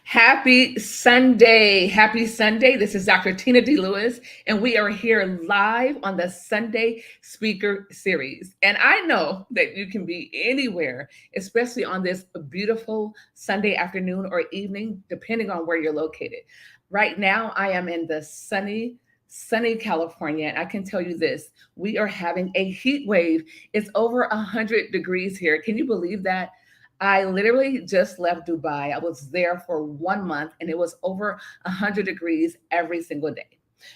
Happy Sunday. Happy Sunday. This is Dr. Tina D. Lewis, and we are here live on the Sunday Speaker Series. And I know that you can be anywhere, especially on this beautiful Sunday afternoon or evening, depending on where you're located. Right now, I am in the sunny California, and I can tell you this, we are having a heat wave. It's over 100 degrees here. Can you believe that? I literally just left Dubai. I was there for 1 month and it was over 100 degrees every single day.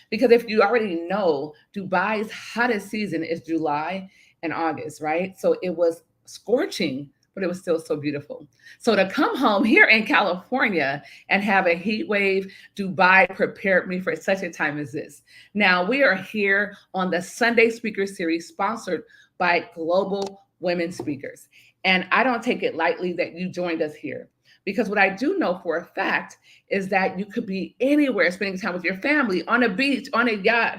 Because if you already know, Dubai's hottest season is July and August, right? So it was scorching, but it was still so beautiful. So to come home here in California and have a heat wave, Dubai prepared me for such a time as this. Now we are here on the Sunday Speaker Series sponsored by Global Women Speakers. And I don't take it lightly that you joined us here because what I do know for a fact is that you could be anywhere spending time with your family, on a beach, on a yacht,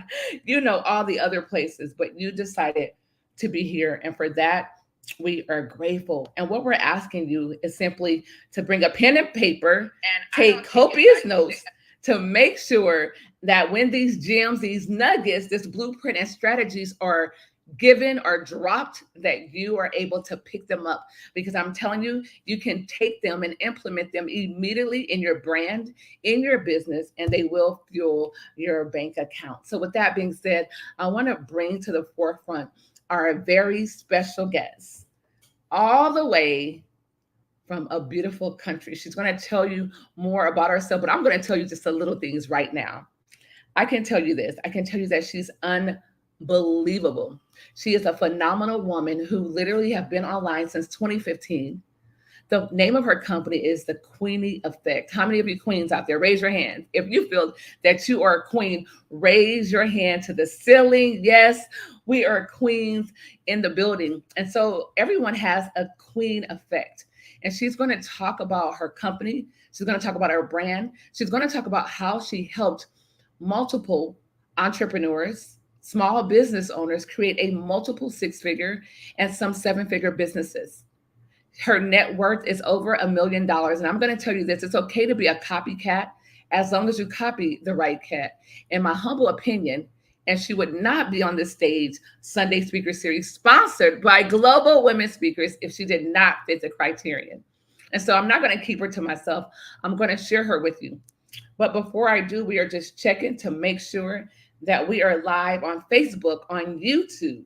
all the other places, but you decided to be here. And for that, we are grateful. And what we're asking you is simply to bring a pen and paper and take copious notes to make sure that when these gems, these nuggets, this blueprint and strategies are given or dropped, that you are able to pick them up, because I'm telling you, you can take them and implement them immediately in your brand, in your business, and they will fuel your bank account. So with that being said, I want to bring to the forefront our very special guest, all the way from a beautiful country. She's going to tell you more about herself, but I'm going to tell you just a little things right now. I can tell you this. I can tell you that she's unbelievable. She is a phenomenal woman who literally have been online since 2015. The name of her company is the Queenie Effect. How many of you queens out there? Raise your hand. If you feel that you are a queen, raise your hand to the ceiling. Yes, we are queens in the building. And so everyone has a queen effect. And she's going to talk about her company. She's going to talk about her brand. She's going to talk about how she helped multiple entrepreneurs, small business owners create a multiple six-figure and some seven-figure businesses. Her net worth is over $1 million. And I'm going to tell you this, it's okay to be a copycat as long as you copy the right cat. In my humble opinion, and she would not be on this stage Sunday Speaker Series sponsored by Global Women Speakers if she did not fit the criterion. And so I'm not going to keep her to myself. I'm going to share her with you. But before I do, we are just checking to make sure that we are live on Facebook, on YouTube,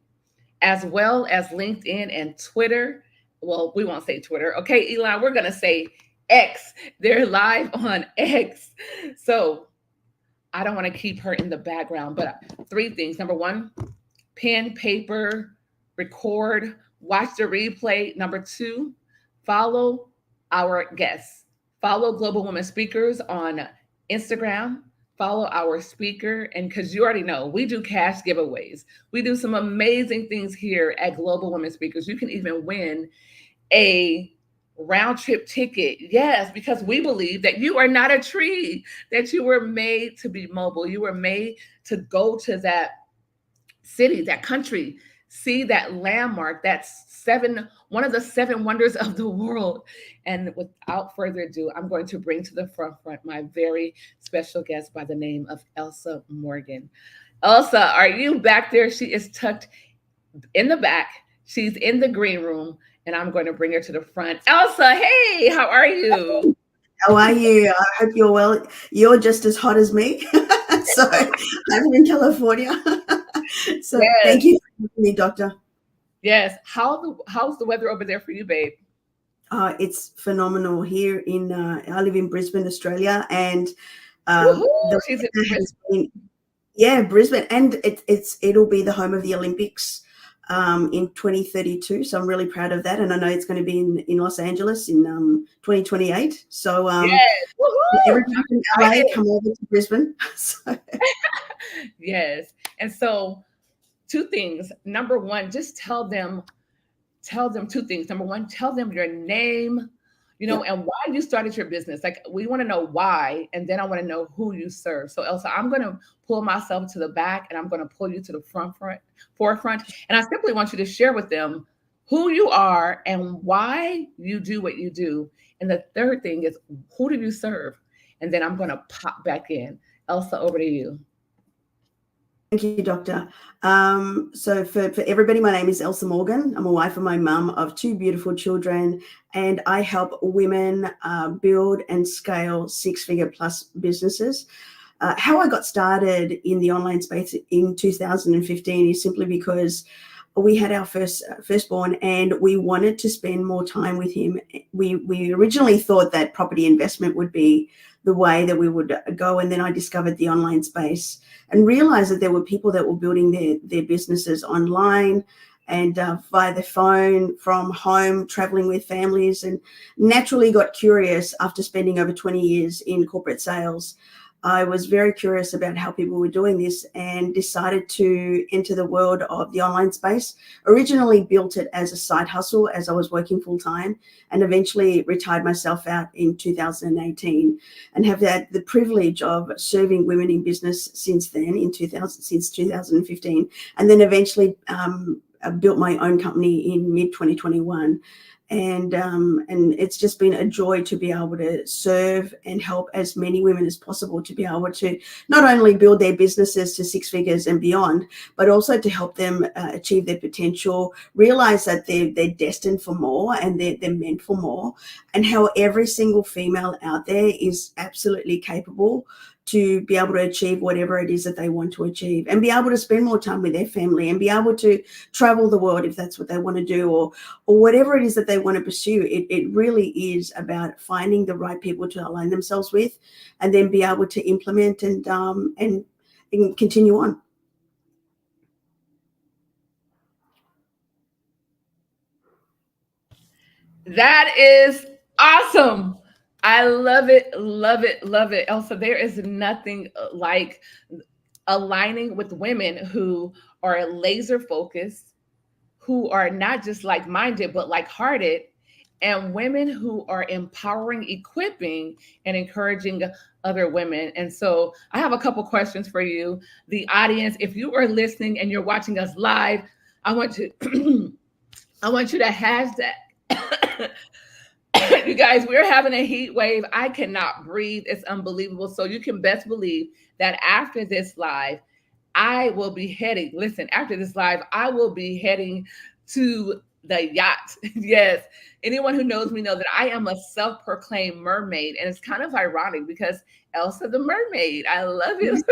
as well as LinkedIn and Twitter. Well, we won't say Twitter. Okay, Elon, we're going to say X. They're live on X. So I don't want to keep her in the background, but three things. Number one, pen, paper, record, watch the replay. Number two, follow our guests. Follow Global Women Speakers on Instagram. Follow our speaker. And because you already know, we do cash giveaways. We do some amazing things here at Global Women Speakers. You can even win a round trip ticket. Yes, because we believe that you are not a tree, that you were made to be mobile. You were made to go to that city, that country, see that landmark, one of the seven wonders of the world. And without further ado, I'm going to bring to the front my very special guest by the name of Elsa Morgan. Elsa, are you back there? She is tucked in the back. She's in the green room, and I'm going to bring her to the front. Elsa, hey, how are you? How are you? I hope you're well. You're just as hot as me. So I'm in California. So Yes. Thank you for having me, Doctor. Yes. How's the weather over there for you, babe? It's phenomenal here I live in Brisbane, Australia, and She's in Brisbane. Brisbane, and it'll be the home of the Olympics in 2032. So I'm really proud of that, and I know it's going to be in Los Angeles in 2028. So yes. everyone from LA come over to Brisbane. So. Yes, and so two things. Number one, just tell them two things. Number one, tell them your name, and why you started your business. Like, we want to know why, and then I want to know who you serve. So Elsa, I'm going to pull myself to the back, and I'm going to pull you to the forefront. And I simply want you to share with them who you are and why you do what you do. And the third thing is, who do you serve? And then I'm going to pop back in. Elsa, over to you. Thank you, Doctor. So for everybody, my name is Elsa Morgan. I'm a wife and my mum of two beautiful children, and I help women build and scale six-figure plus businesses. How I got started in the online space in 2015 is simply because we had our firstborn and we wanted to spend more time with him. We originally thought that property investment would be the way that we would go, and then I discovered the online space and realized that there were people that were building their businesses online and via the phone, from home, traveling with families, and naturally got curious after spending over 20 years in corporate sales. I was very curious about how people were doing this and decided to enter the world of the online space. Originally built it as a side hustle as I was working full time, and eventually retired myself out in 2018, and have had the privilege of serving women in business since then, since 2015, and then eventually built my own company in mid 2021. And it's just been a joy to be able to serve and help as many women as possible to be able to not only build their businesses to six figures and beyond, but also to help them achieve their potential, realize that they're destined for more and they're meant for more, and how every single female out there is absolutely capable to be able to achieve whatever it is that they want to achieve, and be able to spend more time with their family, and be able to travel the world if that's what they want to do, or whatever it is that they want to pursue. It really is about finding the right people to align themselves with, and then be able to implement and continue on. That is awesome. I love it, love it, love it. Elsa, there is nothing like aligning with women who are laser focused, who are not just like minded, but like hearted, and women who are empowering, equipping, and encouraging other women. And so I have a couple questions for you, the audience. If you are listening and you're watching us live, I want to I want you to hashtag you guys, we're having a heat wave. I cannot breathe. It's unbelievable. So you can best believe that after this live, I will be heading, listen, after this live, I will be heading to the yacht. Yes. Anyone who knows me know that I am a self-proclaimed mermaid. And it's kind of ironic because Elsa the mermaid. I love it.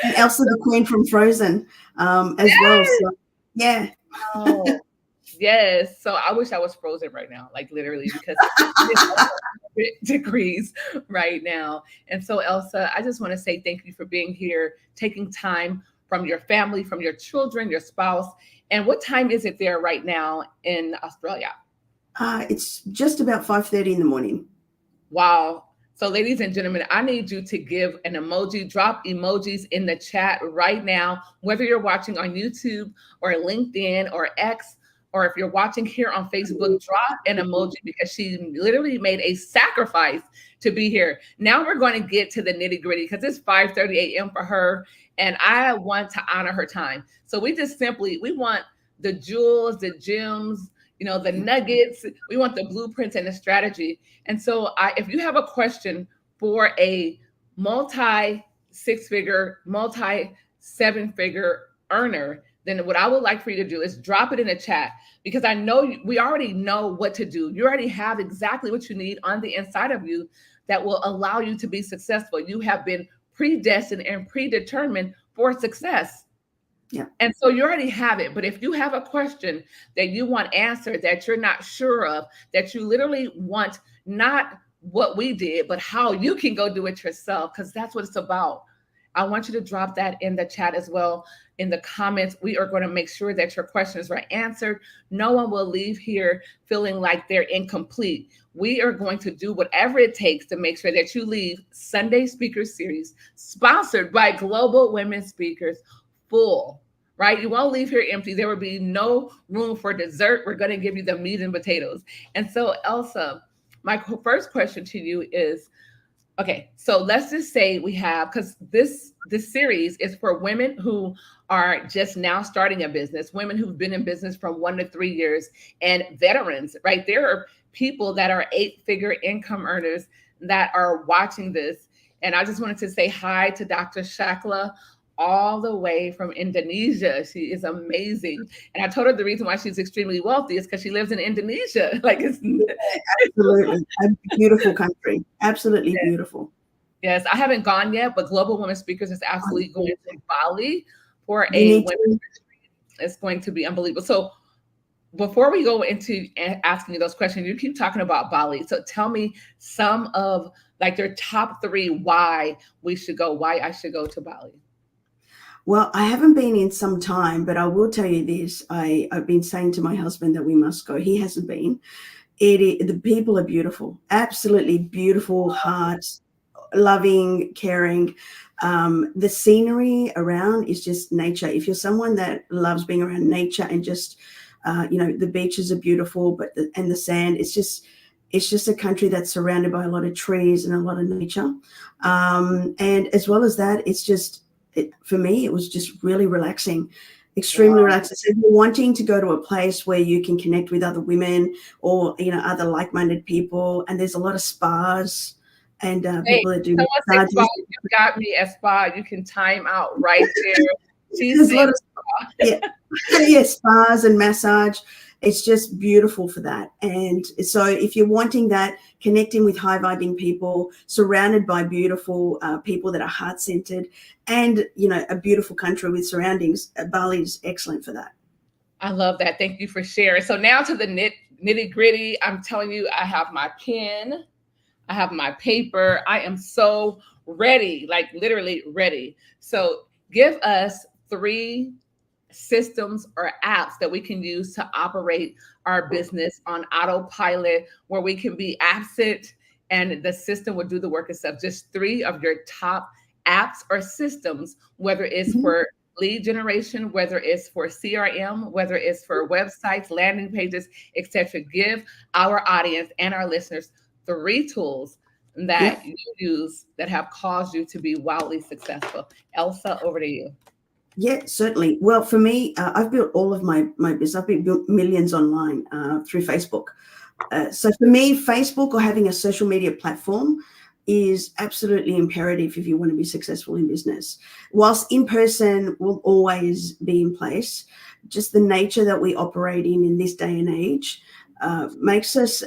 And Elsa the queen from Frozen as well. So, yeah. Oh, yes. So I wish I was frozen right now, like literally, because it's degrees right now. And so, Elsa, I just want to say thank you for being here, taking time from your family, from your children, your spouse. And what time is it there right now in Australia? It's just about 5:30 in the morning. Wow. So, ladies and gentlemen, I need you to give an emoji, drop emojis in the chat right now, whether you're watching on YouTube or LinkedIn or X, or if you're watching here on Facebook, drop an emoji, because she literally made a sacrifice to be here. Now we're going to get to the nitty gritty, because it's 5:30 a.m. for her, and I want to honor her time. So we want the jewels, the gems, the nuggets. We want the blueprints and the strategy. And so if you have a question for a multi six figure, multi seven figure earner, then what I would like for you to do is drop it in the chat, because I know we already know what to do. You already have exactly what you need on the inside of you that will allow you to be successful. You have been predestined and predetermined for success. Yeah. And so you already have it. But if you have a question that you want answered, that you're not sure of, that you literally want not what we did, but how you can go do it yourself, because that's what it's about. I want you to drop that in the chat as well, in the comments. We are going to make sure that your questions are answered. No one will leave here feeling like they're incomplete. We are going to do whatever it takes to make sure that you leave Sunday Speaker Series, sponsored by Global Women Speakers, full, right? You won't leave here empty. There will be no room for dessert. We're going to give you the meat and potatoes. And so, Elsa, my first question to you is, Okay, so let's just say we have, because this series is for women who are just now starting a business, women who've been in business from 1 to 3 years, and veterans, right? There are people that are 8-figure income earners that are watching this. And I just wanted to say hi to Dr. Shakla all the way from Indonesia. She is amazing. And I told her the reason why she's extremely wealthy is because she lives in Indonesia. Like it's Absolutely. A beautiful country. Absolutely beautiful. Yes, I haven't gone yet, but Global Women Speakers is absolutely going to Bali for You a need women. to. It's going to be unbelievable. So before we go into asking you those questions, you keep talking about Bali. So tell me some of like your top 3 why we should go, why I should go to Bali. Well, I haven't been in some time, but I will tell you this. I've been saying to my husband that we must go. He hasn't been. The people are beautiful, absolutely beautiful hearts, loving, caring. The scenery around is just nature. If you're someone that loves being around nature and just, the beaches are beautiful, but the sand, it's just a country that's surrounded by a lot of trees and a lot of nature. And as well as that, for me, it was just really relaxing, extremely Wow. relaxing. So if you're wanting to go to a place where you can connect with other women or, other like-minded people, and there's a lot of spas and Hey, people that do someone say spa, massages. you got me at spa. You can time out right there. She There's a said lot of, yeah, yeah, spas and massage. It's just beautiful for that. And so if you're wanting that, connecting with high vibing people, surrounded by beautiful people that are heart centered, and a beautiful country with surroundings, Bali is excellent for that. I love that. Thank you for sharing. So now to the nitty gritty. I'm telling you, I have my pen, I have my paper. I am so ready, like literally ready. So give us 3 systems or apps that we can use to operate our business on autopilot, where we can be absent and the system will do the work itself. Just 3 of your top apps or systems, whether it's Mhm. for lead generation, whether it's for CRM, whether it's for websites, landing pages, etc. Give our audience and our listeners 3 tools that Yep. you use that have caused you to be wildly successful. Elsa, over to you. Yeah, certainly. Well, for me, I've built all of my business. I've built millions online through Facebook. So for me, Facebook or having a social media platform is absolutely imperative if you want to be successful in business. Whilst in person will always be in place, just the nature that we operate in this day and age makes us,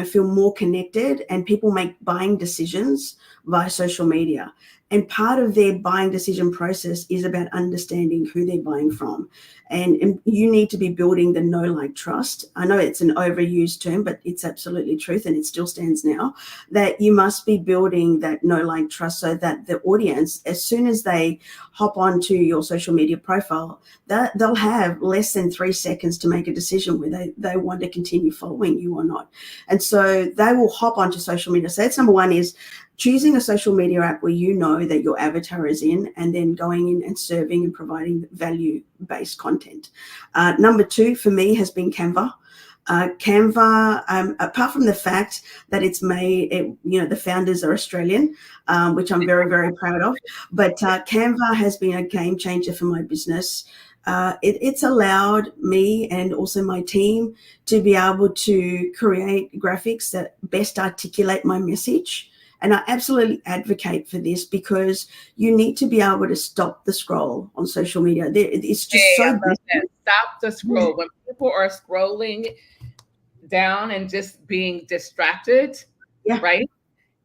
feel more connected, and people make buying decisions via social media. And part of their buying decision process is about understanding who they're buying from. And you need to be building the know, like, trust. I know it's an overused term, but it's absolutely truth, and it still stands now, that you must be building that know, like, trust, so that the audience, as soon as they hop onto your social media profile, that they'll have less than 3 seconds to make a decision whether they want to continue following you or not. And so they will hop onto social media. So that's number one, is choosing a social media app where you know that your avatar is in, and then going in and serving and providing value-based content. Number 2 for me has been Canva. Canva, apart from the fact that it's the founders are Australian, which I'm very, very proud of, but Canva has been a game changer for my business. It's allowed me and also my team to be able to create graphics that best articulate my message. And I absolutely advocate for this, because you need to be able to stop the scroll on social media. It's just Hey, I so love that. busy. Stop the scroll. When people are scrolling down and just being distracted, Yeah, right?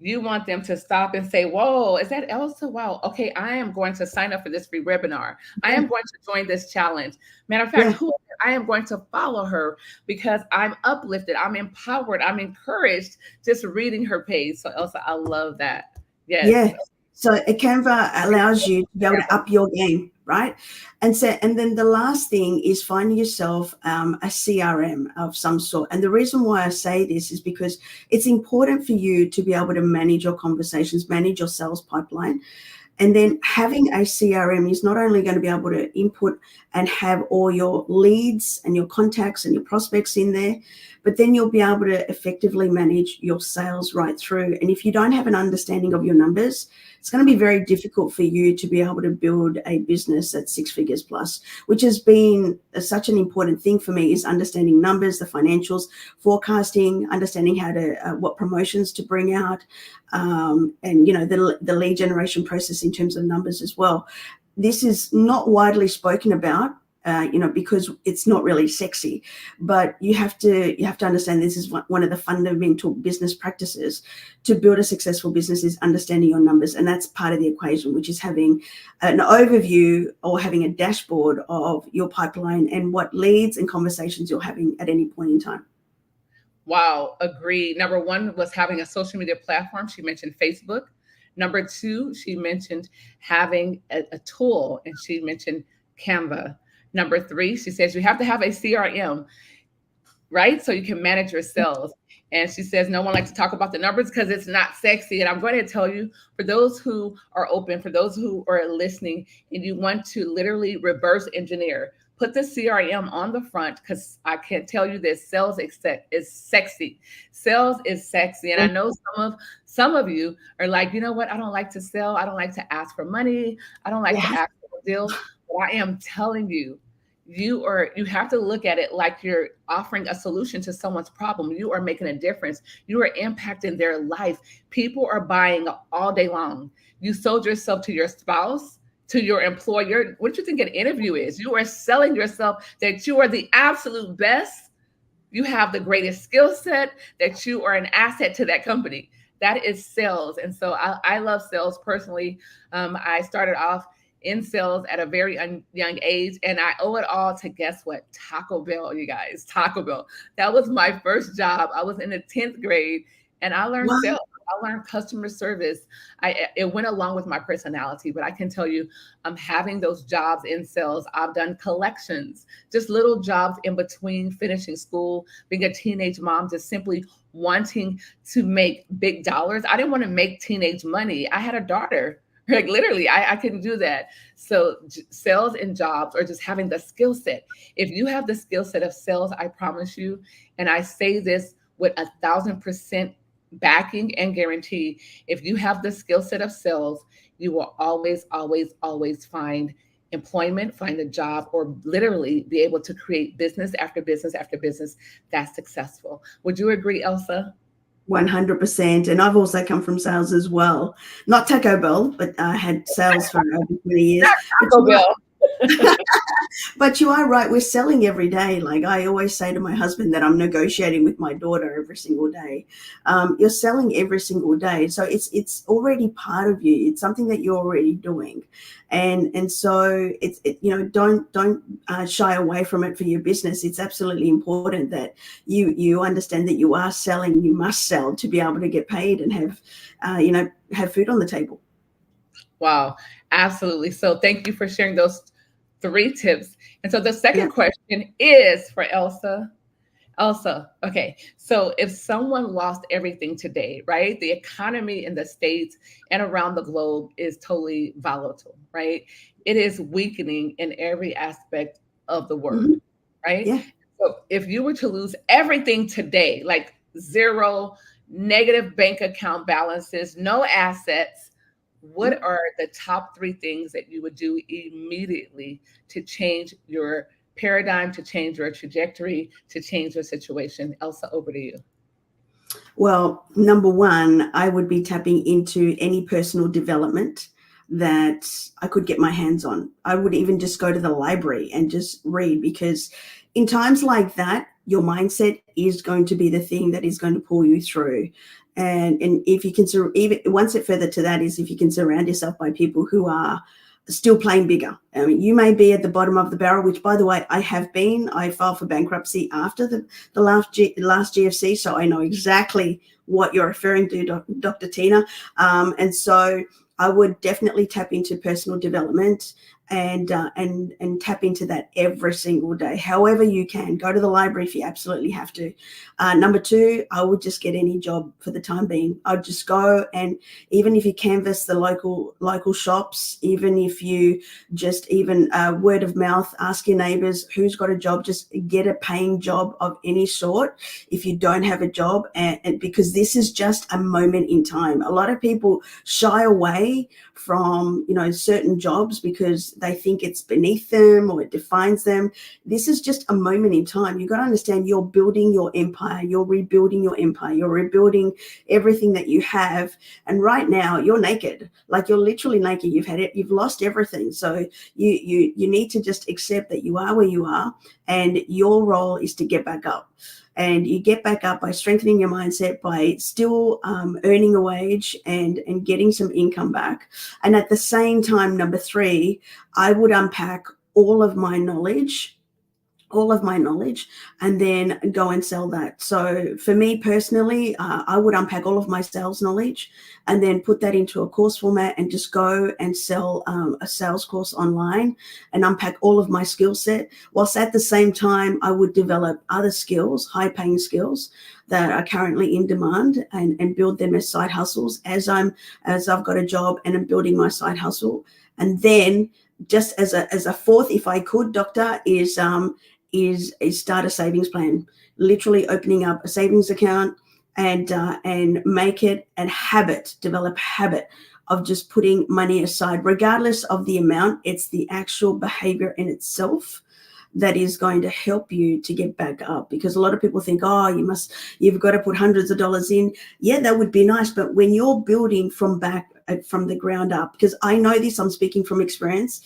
You want them to stop and say, whoa, is that Elsa? Wow. Okay, I am going to sign up for this free webinar. I yeah, am going to join this challenge. Matter of fact, yeah. who I am going to follow her because I'm uplifted, I'm empowered, I'm encouraged just reading her page. So Elsa, I love that. Yes. Yeah. So a Canva allows you to be able to up your game, right? And then the last thing is find yourself a CRM of some sort. And the reason why I say this is because it's important for you to be able to manage your conversations, manage your sales pipeline. And then having a CRM is not only going to be able to input and have all your leads and your contacts and your prospects in there, but then you'll be able to effectively manage your sales right through. And if you don't have an understanding of your numbers, it's going to be very difficult for you to be able to build a business at 6 figures plus, which has been such an important thing for me, is understanding numbers, the financials, forecasting, understanding how to, what promotions to bring out, and, the lead generation process in terms of numbers as well. This is not widely spoken about, because it's not really sexy, but you have to understand this is one of the fundamental business practices to build a successful business, is understanding your numbers. And that's part of the equation, which is having an overview or having a dashboard of your pipeline and what leads and conversations you're having at any point in time. Wow, agreed. Number one was having a social media platform. She mentioned Facebook. Number two, she mentioned having a tool, and she mentioned Canva. Number three, she says you have to have a CRM, right? So you can manage your sales. And she says no one likes to talk about the numbers because it's not sexy. And I'm going to tell you, for those who are open, for those who are listening, and you want to literally reverse engineer, put the CRM on the front, because I can tell you this, sales is sexy. Sales is sexy. And I know some of you are like, you know what? I don't like to sell. I don't like to ask for money. I don't like to ask for a deal. But I am telling you, you have to look at it like you're offering a solution to someone's problem. You are making a difference. You are impacting their life. People are buying all day long. You sold yourself to your spouse, to your employer. What do you think an interview is? You are selling yourself that you are the absolute best. You have the greatest skill set, that you are an asset to that company. That is sales. And so I love sales personally. I started off in sales at a very young age, and I owe it all to, guess what? Taco Bell, you guys. Taco Bell. That was my first job. I was in the 10th grade, and I learned sales. I learned customer service. It went along with my personality, but I can tell you, having those jobs in sales, I've done collections, just little jobs in between finishing school, being a teenage mom, just simply wanting to make big dollars. I didn't want to make teenage money. I had a daughter. Like literally, I couldn't do that. So sales and jobs, or just having the skill set. If you have the skill set of sales, I promise you, and I say this with 1,000% backing and guarantee, if you have the skill set of sales, you will always, always, always find employment, find a job, or literally be able to create business after business after business that's successful. Would you agree, Elsa? 100%. And I've also come from sales as well. Not Taco Bell, but I had sales for over 20 years. Taco Bell. But you are right. We're selling every day. Like I always say to my husband that I'm negotiating with my daughter every single day. You're selling every single day. So it's already part of you. It's something that you're already doing. And so don't shy away from it for your business. It's absolutely important that you understand that you are selling. You must sell to be able to get paid and have food on the table. Wow, absolutely. So thank you for sharing those 3 tips. And so the second question is for Elsa. Elsa, okay. So if someone lost everything today, right? The economy in the States and around the globe is totally volatile, right? It is weakening in every aspect of the word, right? Yeah. So if you were to lose everything today, like zero, negative bank account balances, no assets, what are the top 3 things that you would do immediately to change your paradigm, to change your trajectory, to change your situation? Elsa, over to you. Well, number one, I would be tapping into any personal development that I could get my hands on. I would even just go to the library and just read, because in times like that, your mindset is going to be the thing that is going to pull you through. And if you can, even one step further to that is if you can surround yourself by people who are still playing bigger. I mean, you may be at the bottom of the barrel, which, by the way, I have been. I filed for bankruptcy after the last GFC, so I know exactly what you're referring to, Dr. Tina. And so I would definitely tap into personal development and tap into that every single day, however you can. Go to the library if you absolutely have to. Number two, I would just get any job for the time being. I'd just go, and even if you canvass the local shops, even if you just even word of mouth, ask your neighbors who's got a job, just get a paying job of any sort if you don't have a job, and because this is just a moment in time. A lot of people shy away from certain jobs because they think it's beneath them or it defines them. This is just a moment in time. You've got to understand, you're building your empire, you're rebuilding your empire, you're rebuilding everything that you have. And right now you're naked, like you're literally naked. You've had it, you've lost everything. So you need to just accept that you are where you are, and your role is to get back up. And you get back up by strengthening your mindset, by still earning a wage and getting some income back. And at the same time, number three, I would unpack all of my knowledge, and then go and sell that. So for me personally, I would unpack all of my sales knowledge and then put that into a course format and just go and sell a sales course online and unpack all of my skill set, whilst at the same time I would develop other skills, high paying skills that are currently in demand, and build them as side hustles as I've got a job and I'm building my side hustle. And then just as a fourth, if I could, Doctor, is start a savings plan. Literally opening up a savings account and make it a habit, develop a habit of just putting money aside, regardless of the amount. It's the actual behavior in itself that is going to help you to get back up. Because a lot of people think, oh, you've got to put hundreds of dollars in. Yeah, that would be nice. But when you're building from the ground up, because I know this, I'm speaking from experience,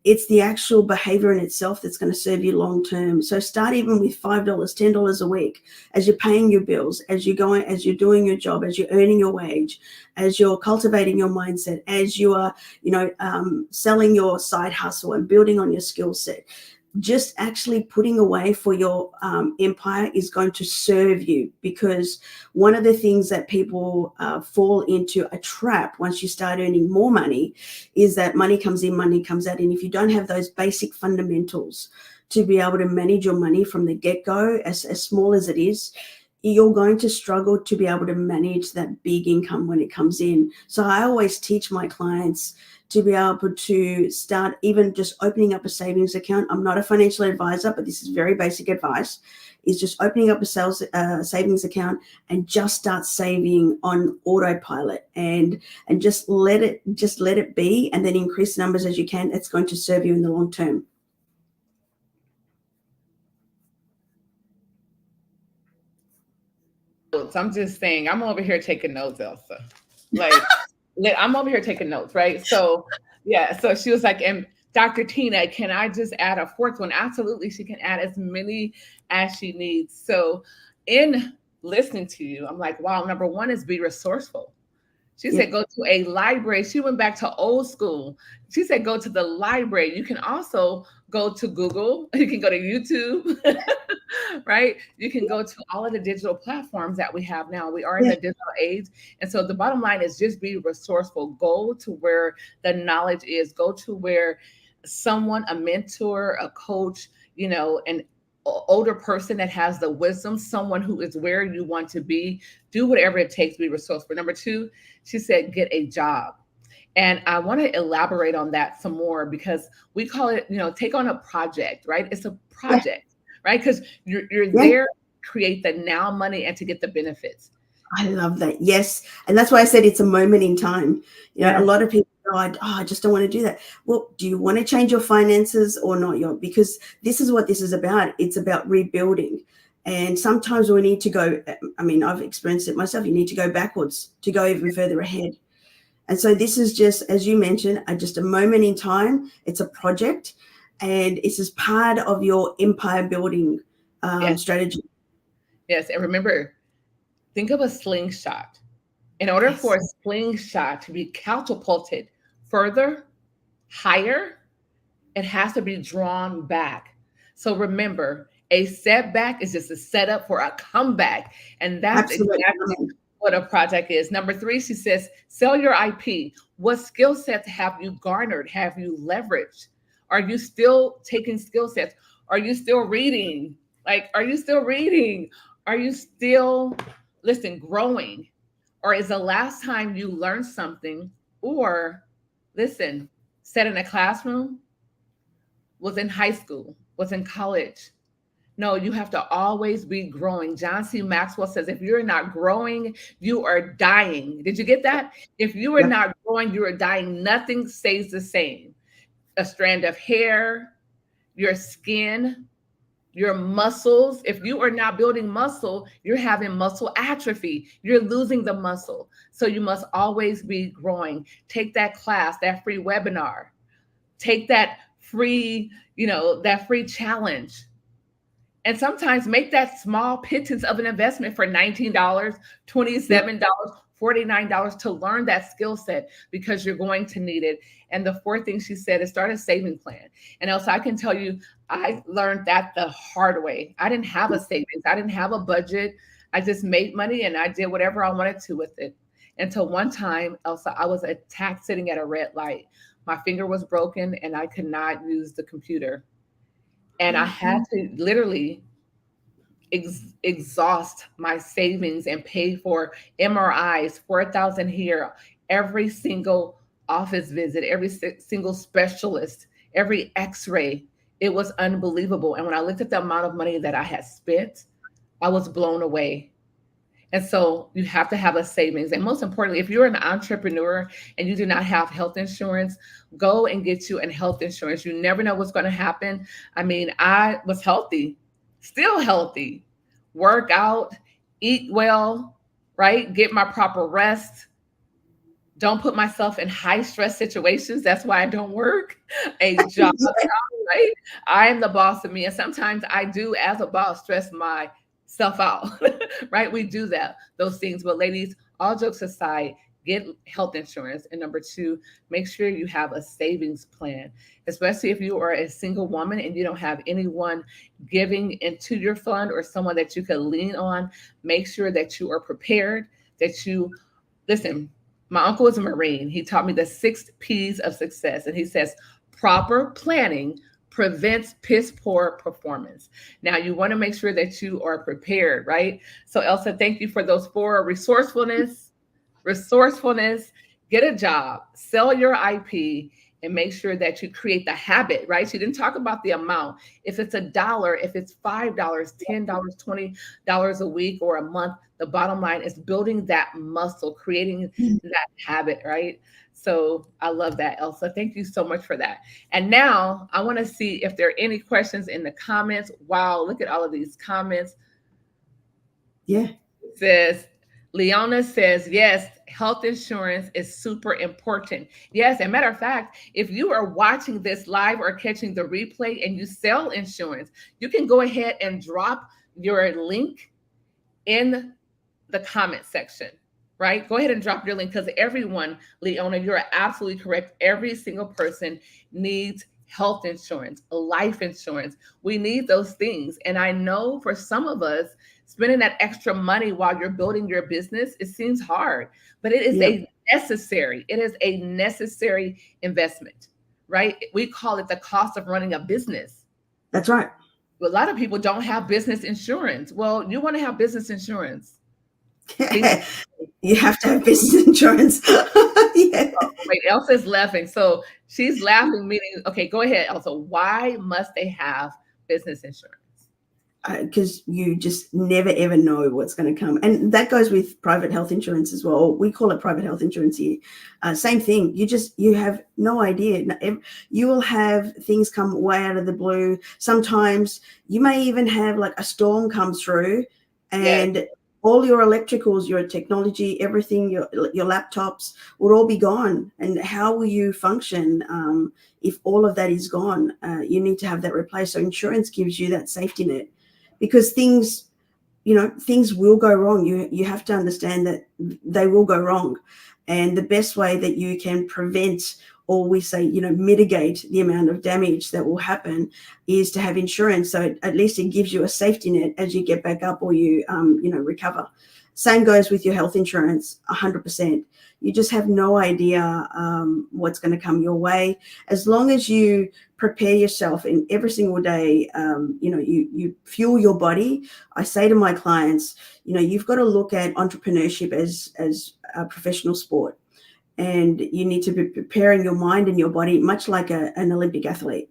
it's the actual behavior in itself that's going to serve you long term. So start even with $5, $10 a week, as you're paying your bills, as you're doing your job, as you're earning your wage, as you're cultivating your mindset, as you are, selling your side hustle and building on your skill set. Just actually putting away for your empire is going to serve you, because one of the things that people fall into a trap once you start earning more money is that money comes in, money comes out. And if you don't have those basic fundamentals to be able to manage your money from the get-go, as small as it is, you're going to struggle to be able to manage that big income when it comes in. So I always teach my clients to be able to start even just opening up a savings account. I'm not a financial advisor, but this is very basic advice, is just opening up a savings account and just start saving on autopilot, and just let it be, and then increase the numbers as you can. It's going to serve you in the long term. I'm just saying, I'm over here taking notes, Elsa. Like, I'm over here taking notes, right? So, yeah. So she was like, and Dr. Tina, can I just add a fourth one? Absolutely. She can add as many as she needs. So in listening to you, I'm like, wow, number one is be resourceful. She said, go to a library. She went back to old school. She said, go to the library. You can also go to Google. You can go to YouTube, right? You can go to all of the digital platforms that we have now. We are in the digital age. And so the bottom line is just be resourceful. Go to where the knowledge is. Go to where someone, a mentor, a coach, an older person that has the wisdom, someone who is where you want to be. Do whatever it takes to be resourceful. Number two, she said, get a job. And I want to elaborate on that some more, because we call it, take on a project, right? It's a project, right? Because you're there to create the now money and to get the benefits. I love that. Yes. And that's why I said it's a moment in time. A lot of people go, I just don't want to do that. Well, do you want to change your finances or not? Because this is what this is about. It's about rebuilding. And sometimes we need to go, I've experienced it myself. You need to go backwards to go even further ahead. And so this is just, as you mentioned, just a moment in time. It's a project, and it's as part of your empire building strategy. Yes. And remember, think of a slingshot. In order for a slingshot to be catapulted further, higher, it has to be drawn back. So remember, a setback is just a setup for a comeback. And that's exactly what a project is. Number three, she says, sell your IP. What skill sets have you garnered? Have you leveraged? Are you still taking skill sets? Are you still reading? Like, are you still reading? Are you still, listen, growing? Or is the last time you learned something, or listen, sat in a classroom, was in high school, was in college? No, you have to always be growing. John C. Maxwell says, if you're not growing, you are dying. Did you get that? If you are Yep. not growing, you are dying. Nothing stays the same. A strand of hair, your skin, your muscles. If you are not building muscle, you're having muscle atrophy. You're losing the muscle. So you must always be growing. Take that class, that free webinar. Take that free, that free challenge. And sometimes make that small pittance of an investment for $19, $27, $49 to learn that skill set, because you're going to need it. And the fourth thing she said is start a saving plan. And also, I can tell you, I learned that the hard way. I didn't have a savings. I didn't have a budget. I just made money and I did whatever I wanted to with it. Until one time, Elsa, I was attacked sitting at a red light. My finger was broken and I could not use the computer. And I had to literally exhaust my savings and pay for MRIs, 4,000 here, every single office visit, every single specialist, every x-ray. It was unbelievable. And when I looked at the amount of money that I had spent, I was blown away. And so you have to have a savings. And most importantly, if you're an entrepreneur and you do not have health insurance, go and get you a health insurance. You never know what's going to happen. I mean, I was healthy, still healthy, work out, eat well, right? Get my proper rest. Don't put myself in high stress situations. That's why I don't work a job, right? I am the boss of me. And sometimes I do, as a boss, stress myself out, right? We do those things. But ladies, all jokes aside, get health insurance. And number two, make sure you have a savings plan, especially if you are a single woman and you don't have anyone giving into your fund or someone that you can lean on. Make sure that you are prepared, that you listen. My uncle was a Marine. He taught me the 6 P's of success. And he says, proper planning prevents piss poor performance. Now, you want to make sure that you are prepared, right? So Elsa, thank you for those 4: resourcefulness, get a job, sell your IP, and make sure that you create the habit, right? She didn't talk about the amount. If it's $1, if it's $5, $10, $20 a week or a month, the bottom line is building that muscle, creating that habit, right? So I love that, Elsa. Thank you so much for that. And now I want to see if there are any questions in the comments. Wow, look at all of these comments. Yeah. Leona says, yes, health insurance is super important. Yes, as a matter of fact, if you are watching this live or catching the replay and you sell insurance, you can go ahead and drop your link in the comment section, right? Go ahead and drop your link, because everyone, Leona, you're absolutely correct. Every single person needs health insurance, life insurance. We need those things. And I know for some of us, spending that extra money while you're building your business, it seems hard, but it is a necessary investment, right? We call it the cost of running a business. That's right. A lot of people don't have business insurance. Well, you want to have business insurance. You have to have business insurance. Yeah. Oh, wait, Elsa's laughing. So she's laughing, meaning, okay, go ahead, Elsa. Why must they have business insurance? Because you just never, ever know what's going to come. And that goes with private health insurance as well. We call it private health insurance here. Same thing. You have no idea. You will have things come way out of the blue. Sometimes you may even have like a storm come through and all your electricals, your technology, everything, your laptops would all be gone. And how will you function if all of that is gone? You need to have that replaced. So insurance gives you that safety net. Because things will go wrong. You have to understand that they will go wrong. And the best way that you can prevent, or we say, mitigate the amount of damage that will happen, is to have insurance. So at least it gives you a safety net as you get back up or you recover. Same goes with your health insurance, 100%. You just have no idea what's going to come your way. As long as you prepare yourself in every single day, you fuel your body. I say to my clients, you've got to look at entrepreneurship as a professional sport, and you need to be preparing your mind and your body much like an Olympic athlete.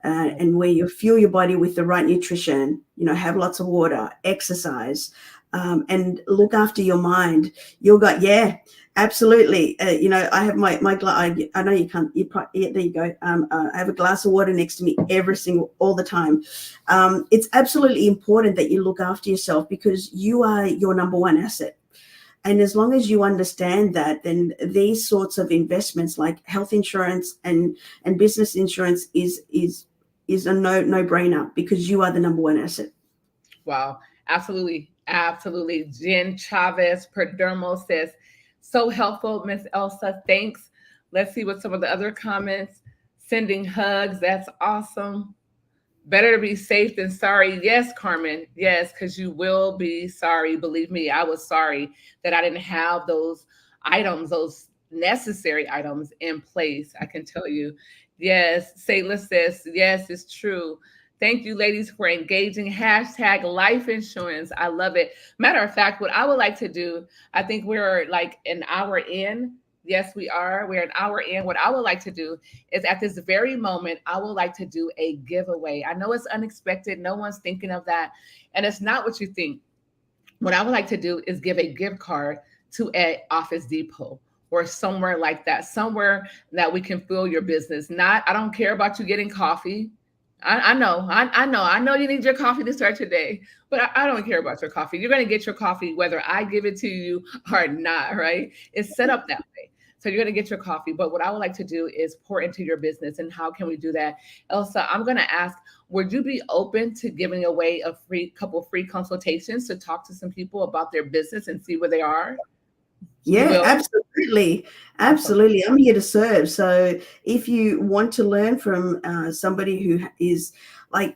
And where you fuel your body with the right nutrition, have lots of water, exercise, and look after your mind. You'll go, yeah, absolutely. I have my glass. I know you can't. There you go. I have a glass of water next to me all the time. It's absolutely important that you look after yourself, because you are your number one asset. And as long as you understand that, then these sorts of investments like health insurance and business insurance is a no-brainer, because you are the number one asset. Wow, absolutely. Absolutely. Jen Chavez Perdermo says, so helpful, Miss Elsa. Thanks. Let's see what some of the other comments. Sending hugs. That's awesome. Better to be safe than sorry. Yes, Carmen. Yes, because you will be sorry. Believe me, I was sorry that I didn't have those items, those necessary items in place. I can tell you. Yes, Sayla says, yes, it's true. Thank you, ladies, for engaging. Hashtag life insurance. I love it. Matter of fact, what I would like to do, I think we're like an hour in. Yes, we are. We're an hour in. What I would like to do is at this very moment, I would like to do a giveaway. I know it's unexpected. No one's thinking of that. And it's not what you think. What I would like to do is give a gift card to an Office Depot or somewhere like that, somewhere that we can fill your business. Not, I don't care about you getting coffee. I know you need your coffee to start today, but I don't care about your coffee. You're going to get your coffee whether I give it to you or not, right? It's set up that way. So you're going to get your coffee. But what I would like to do is pour into your business. And how can we do that? Elsa, I'm going to ask, would you be open to giving away a couple free consultations to talk to some people about their business and see where they are? Yeah, absolutely. Absolutely. I'm here to serve. So if you want to learn from somebody who is like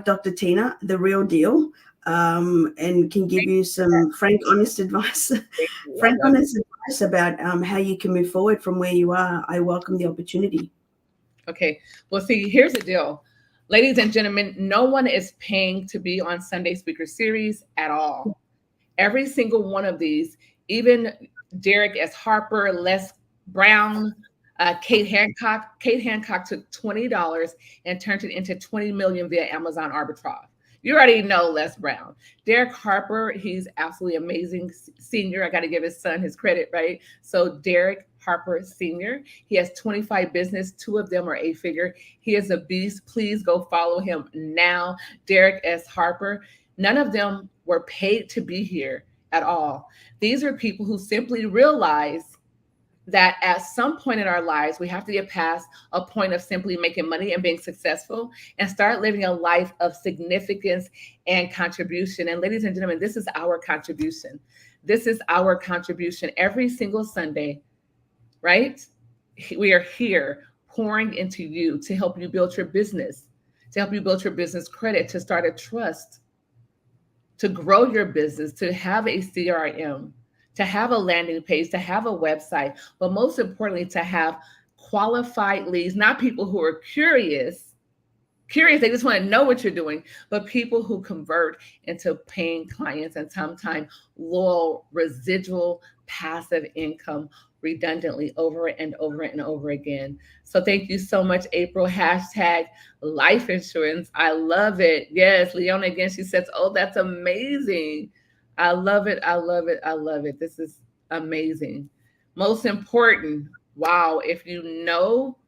Dr. Tina, the real deal, and can give you some frank, honest advice, about how you can move forward from where you are, I welcome the opportunity. Okay. Well, see, here's the deal. Ladies and gentlemen, no one is paying to be on Sunday Speaker Series at all. Every single one of these, even Derek S. Harper, Les Brown, Kate Hancock. Kate Hancock took $20 and turned it into 20 million via Amazon arbitrage. You already know Les Brown. Derek Harper, he's absolutely amazing senior. I got to give his son his credit, right? So Derek Harper Sr. He has 25 business. 2 of them are 8-figure. He is a beast. Please go follow him now. Derek S. Harper. None of them were paid to be here at all. These are people who simply realize that at some point in our lives, we have to get past a point of simply making money and being successful and start living a life of significance and contribution. And ladies and gentlemen, this is our contribution. This is our contribution every single Sunday, right? We are here pouring into you to help you build your business, to help you build your business credit, to start a trust, to grow your business, to have a CRM, to have a landing page, to have a website, but most importantly, to have qualified leads, not people who are curious, they just want to know what you're doing, but people who convert into paying clients and sometimes loyal, residual, passive income redundantly over and over and over again. So thank you so much, April. Hashtag life insurance. I love it. Yes, Leona again, she says, oh, that's amazing. I love it. I love it. I love it. This is amazing. Most important, wow, if you know,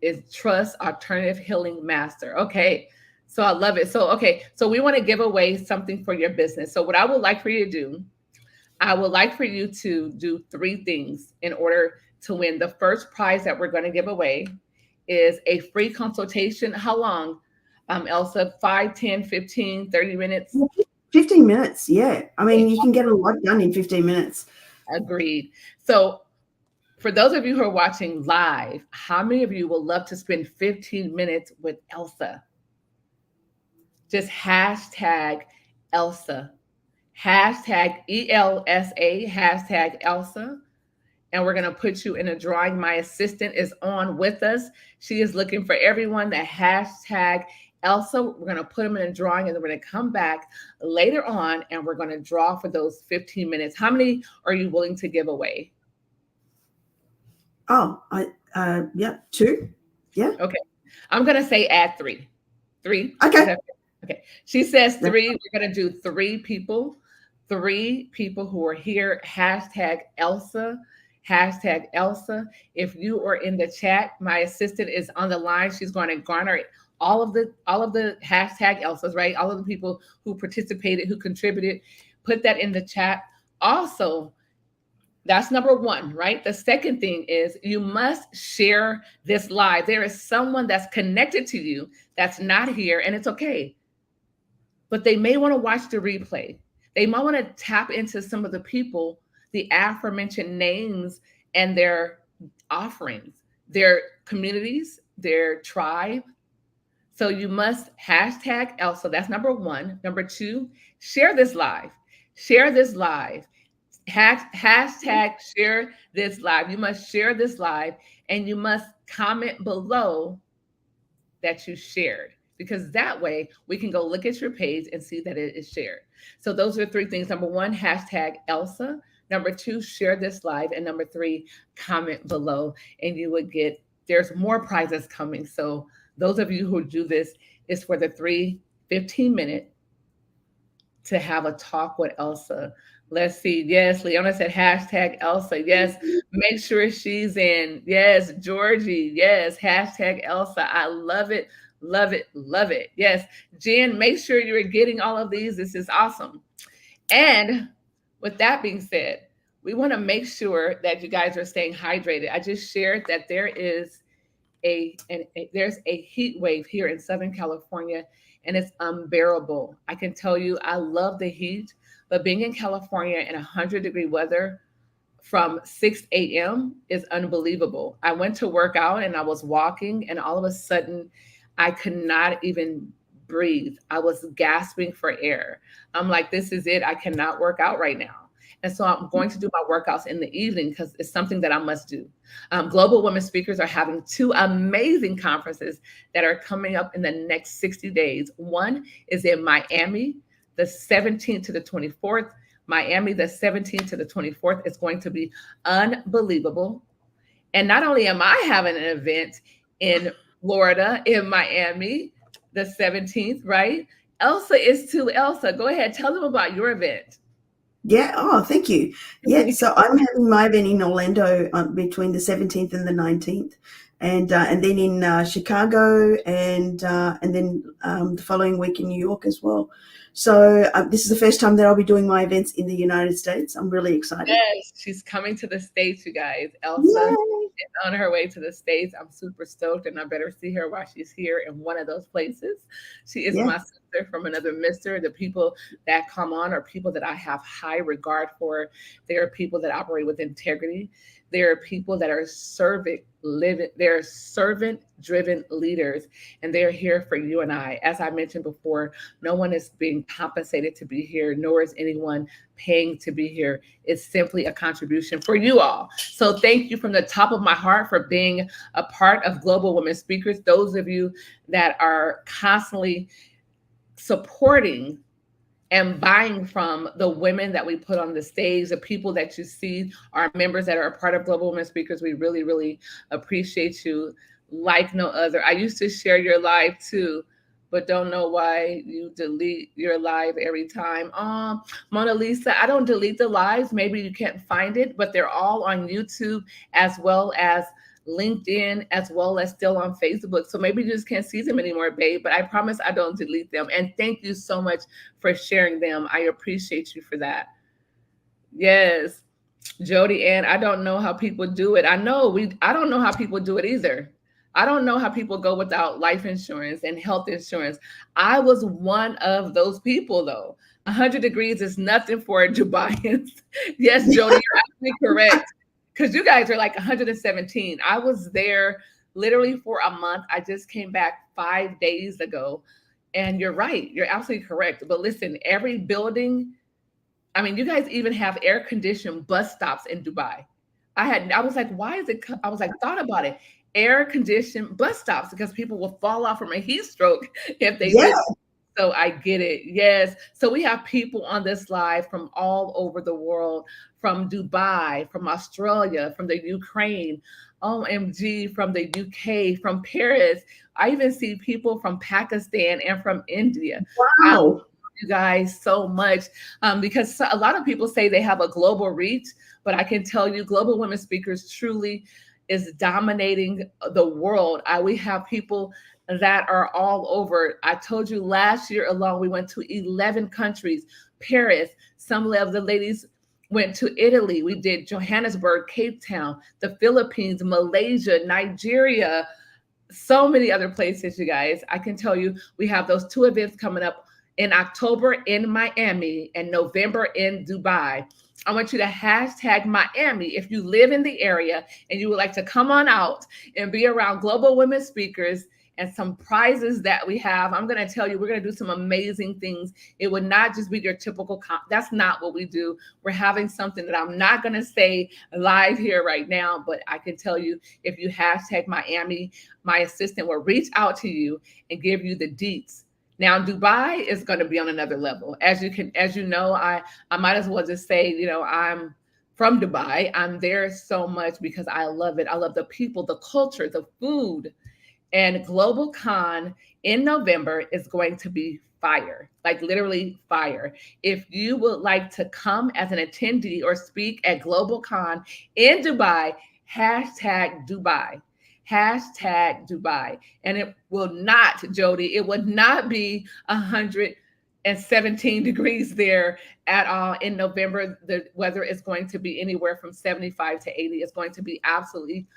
is trust alternative healing master. Okay. So I love it. So we want to give away something for your business. So what I would like for you to do, I would like for you to do 3 things in order to win. The first prize that we're going to give away is a free consultation. How long, Elsa? 5, 10, 15, 30 minutes? 15 minutes. Yeah. I mean, you can get a lot done in 15 minutes. Agreed. So for those of you who are watching live, how many of you would love to spend 15 minutes with Elsa? Just hashtag Elsa. hashtag ELSA, hashtag Elsa. And we're going to put you in a drawing. My assistant is on with us. She is looking for everyone that hashtag Elsa. We're going to put them in a drawing, and then we're going to come back later on and we're going to draw for those 15 minutes. How many are you willing to give away? Oh, yeah, 2. Yeah. Okay. I'm going to say add 3. 3. Okay. Okay. She says 3. We're going to do 3 people. 3 people who are here. Hashtag Elsa. Hashtag Elsa. If you are in the chat, my assistant is on the line. She's going to garner all of the hashtag Elsas, right? All of the people who participated, who contributed, put that in the chat. Also, that's number 1, right? The second thing is you must share this live. There is someone that's connected to you that's not here, and it's okay. But they may want to watch the replay. They might want to tap into some of the people, the aforementioned names, and their offerings, their communities, their tribe. So you must hashtag Elsa. That's number 1. Number 2, share this live. Share this live. Hashtag share this live. You must share this live, and you must comment below that you shared, because that way we can go look at your page and see that it is shared. So those are 3 things. Number 1, hashtag Elsa. Number 2, share this live. And number 3, comment below, and you would get, there's more prizes coming. So those of you who do this, is for the 3 15-minute to have a talk with Elsa. Let's see. Yes, Leona said hashtag Elsa. Yes, make sure she's in. Yes, Georgie. Yes, hashtag Elsa. I love it. Love it. Love it. Yes, Jen, make sure you're getting all of these. This is awesome. And with that being said, we want to make sure that you guys are staying hydrated. I just shared that there is there's a heat wave here in Southern California, and it's unbearable. I can tell you, I love the heat, but being in California in 100-degree weather from 6 a.m. is unbelievable. I went to work out and I was walking, and all of a sudden I could not even breathe. I was gasping for air. I'm like, this is it. I cannot work out right now. And so I'm going to do my workouts in the evening because it's something that I must do. Global Women Speakers are having 2 amazing conferences that are coming up in the next 60 days. One is in Miami, the 17th to the 24th. Miami, the 17th to the 24th, is going to be unbelievable. And not only am I having an event in Florida, in Miami, the 17th, right? Elsa is too. Elsa, go ahead. Tell them about your event. Yeah. Oh, thank you. Yeah. So I'm having my event in Orlando between the 17th and the 19th, and then in Chicago, and then the following week in New York as well. So this is the first time that I'll be doing my events in the United States. I'm really excited. Yes, she's coming to the States, you guys. Elsa is on her way to the States. I'm super stoked, and I better see her while she's here in one of those places. She is my sister from another mister. The people that come on are people that I have high regard for. They are people that operate with integrity. There are people that are they're servant-driven leaders, and they're here for you and I. As I mentioned before, no one is being compensated to be here, nor is anyone paying to be here. It's simply a contribution for you all. So thank you from the top of my heart for being a part of Global Women Speakers. Those of you that are constantly supporting and buying from the women that we put on the stage, the people that you see, our members that are a part of Global Women Speakers. We really, really appreciate you like no other. I used to share your live too, but don't know why you delete your live every time. Mona Lisa, I don't delete the lives. Maybe you can't find it, but they're all on YouTube as well as LinkedIn, as well as still on Facebook. So maybe you just can't see them anymore, babe, but I promise I don't delete them. And thank you so much for sharing them. I appreciate you for that. Yes, Jody Ann, I don't know how people do it. I don't know how people do it either. I don't know how people go without life insurance and health insurance. I was one of those people though. 100 degrees is nothing for Jabaians. Yes, Jody, you're absolutely correct. Because you guys are like 117. I was there literally for a month. I just came back 5 days ago. And you're right. You're absolutely correct. But listen, every building I mean, you guys even have air-conditioned bus stops in Dubai. I was like, why is it? I was like, thought about it. Air-conditioned bus stops because people will fall off from a heat stroke if they Yeah. did. So I get it. Yes. So we have people on this live from all over the world, from Dubai, from Australia, from the Ukraine, OMG, from the UK, from Paris. I even see people from Pakistan and from India. Wow. You guys so much because a lot of people say they have a global reach, but I can tell you, Global Women Speakers truly is dominating the world. We have people that are all over. I told you last year alone, we went to 11 countries, Paris. Some of the ladies went to Italy. We did Johannesburg, Cape Town, the Philippines, Malaysia, Nigeria, so many other places, you guys. I can tell you, we have those two events coming up in October in Miami and November in Dubai. I want you to hashtag Miami if you live in the area and you would like to come on out and be around Global Women Speakers and some prizes that we have. I'm going to tell you, we're going to do some amazing things. It would not just be your typical that's not what we do. We're having something that I'm not going to say live here right now, but I can tell you, if you hashtag Miami, my assistant will reach out to you and give you the deets. Now, Dubai is going to be on another level. As you know, I might as well just say, I'm from Dubai. I'm there so much because I love it. I love the people, the culture, the food. And Global Con in November is going to be fire, like literally fire. If you would like to come as an attendee or speak at Global Con in Dubai, hashtag Dubai. Hashtag Dubai. And it will not, Jody, it would not be 117 degrees there at all in November. The weather is going to be anywhere from 75 to 80. It's going to be absolutely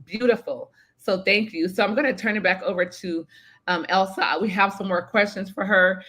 beautiful. So thank you. So I'm going to turn it back over to Elsa. We have some more questions for her.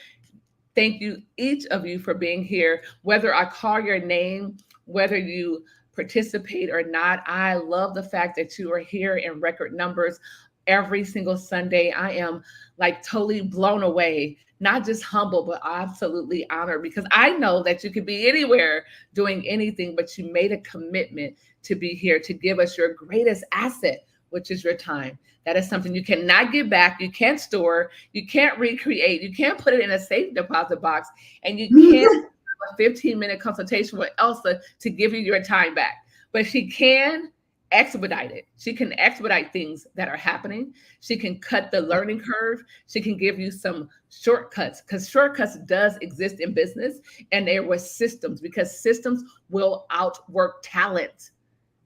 Thank you, each of you, for being here. Whether I call your name, whether you participate or not, I love the fact that you are here in record numbers every single Sunday. I am like totally blown away, not just humble, but absolutely honored, because I know that you could be anywhere doing anything, but you made a commitment to be here to give us your greatest asset, which is your time. That is something you cannot get back. You can't store. You can't recreate. You can't put it in a safe deposit box. And you can't have a 15-minute consultation with Elsa to give you your time back. But she can expedite it. She can expedite things that are happening. She can cut the learning curve. She can give you some shortcuts, because shortcuts does exist in business, and there were systems, because systems will outwork talent.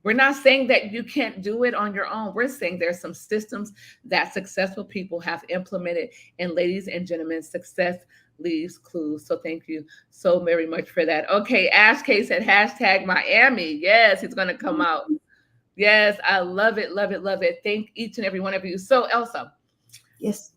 We're not saying that you can't do it on your own. We're saying there's some systems that successful people have implemented. And ladies and gentlemen, success leaves clues. So thank you so very much for that. Okay, Ash K said hashtag Miami. Yes, it's going to come out. Yes, I love it, love it, love it. Thank each and every one of you. So Elsa, yes,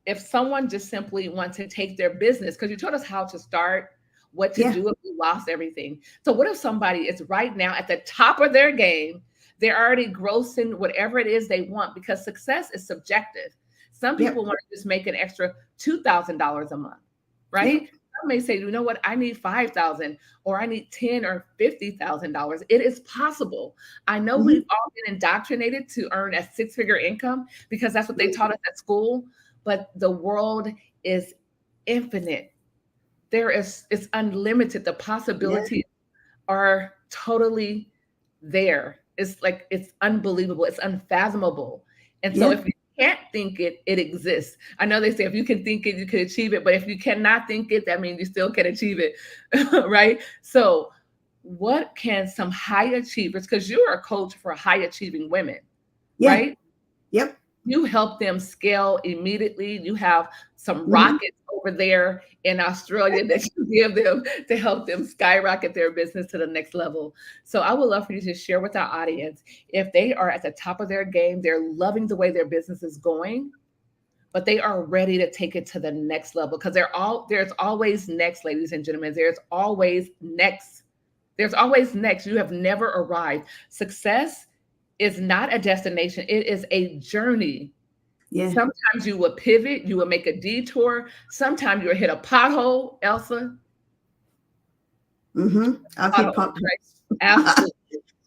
if someone just simply wants to take their business, because you told us how to start, what to do if we lost everything. So what if somebody is right now at the top of their game? They're already grossing whatever it is they want, because success is subjective. Some people want to just make an extra $2,000 a month, right? Some may say, you know what, I need $5,000 or I need $10,000 or $50,000. It is possible. I know we've all been indoctrinated to earn a six-figure income because that's what they taught us at school, but the world is infinite. It's unlimited. The possibilities are totally there. It's like, it's unbelievable. It's unfathomable. And so if you can't think it, it exists. I know they say if you can think it, you can achieve it. But if you cannot think it, that means you still can achieve it, right? So what can some high achievers, because you're a coach for high achieving women, right? Yep. You help them scale immediately. You have some rockets over there in Australia that you give them to help them skyrocket their business to the next level. So I would love for you to share with our audience, if they are at the top of their game, they're loving the way their business is going, but they are ready to take it to the next level, because there's always next, ladies and gentlemen. There's always next. There's always next. You have never arrived. Success is not a destination. It is a journey. Sometimes you will pivot, you will make a detour. Sometimes you'll hit a pothole, Elsa. I've hit Potholes, pot. right? Absolutely.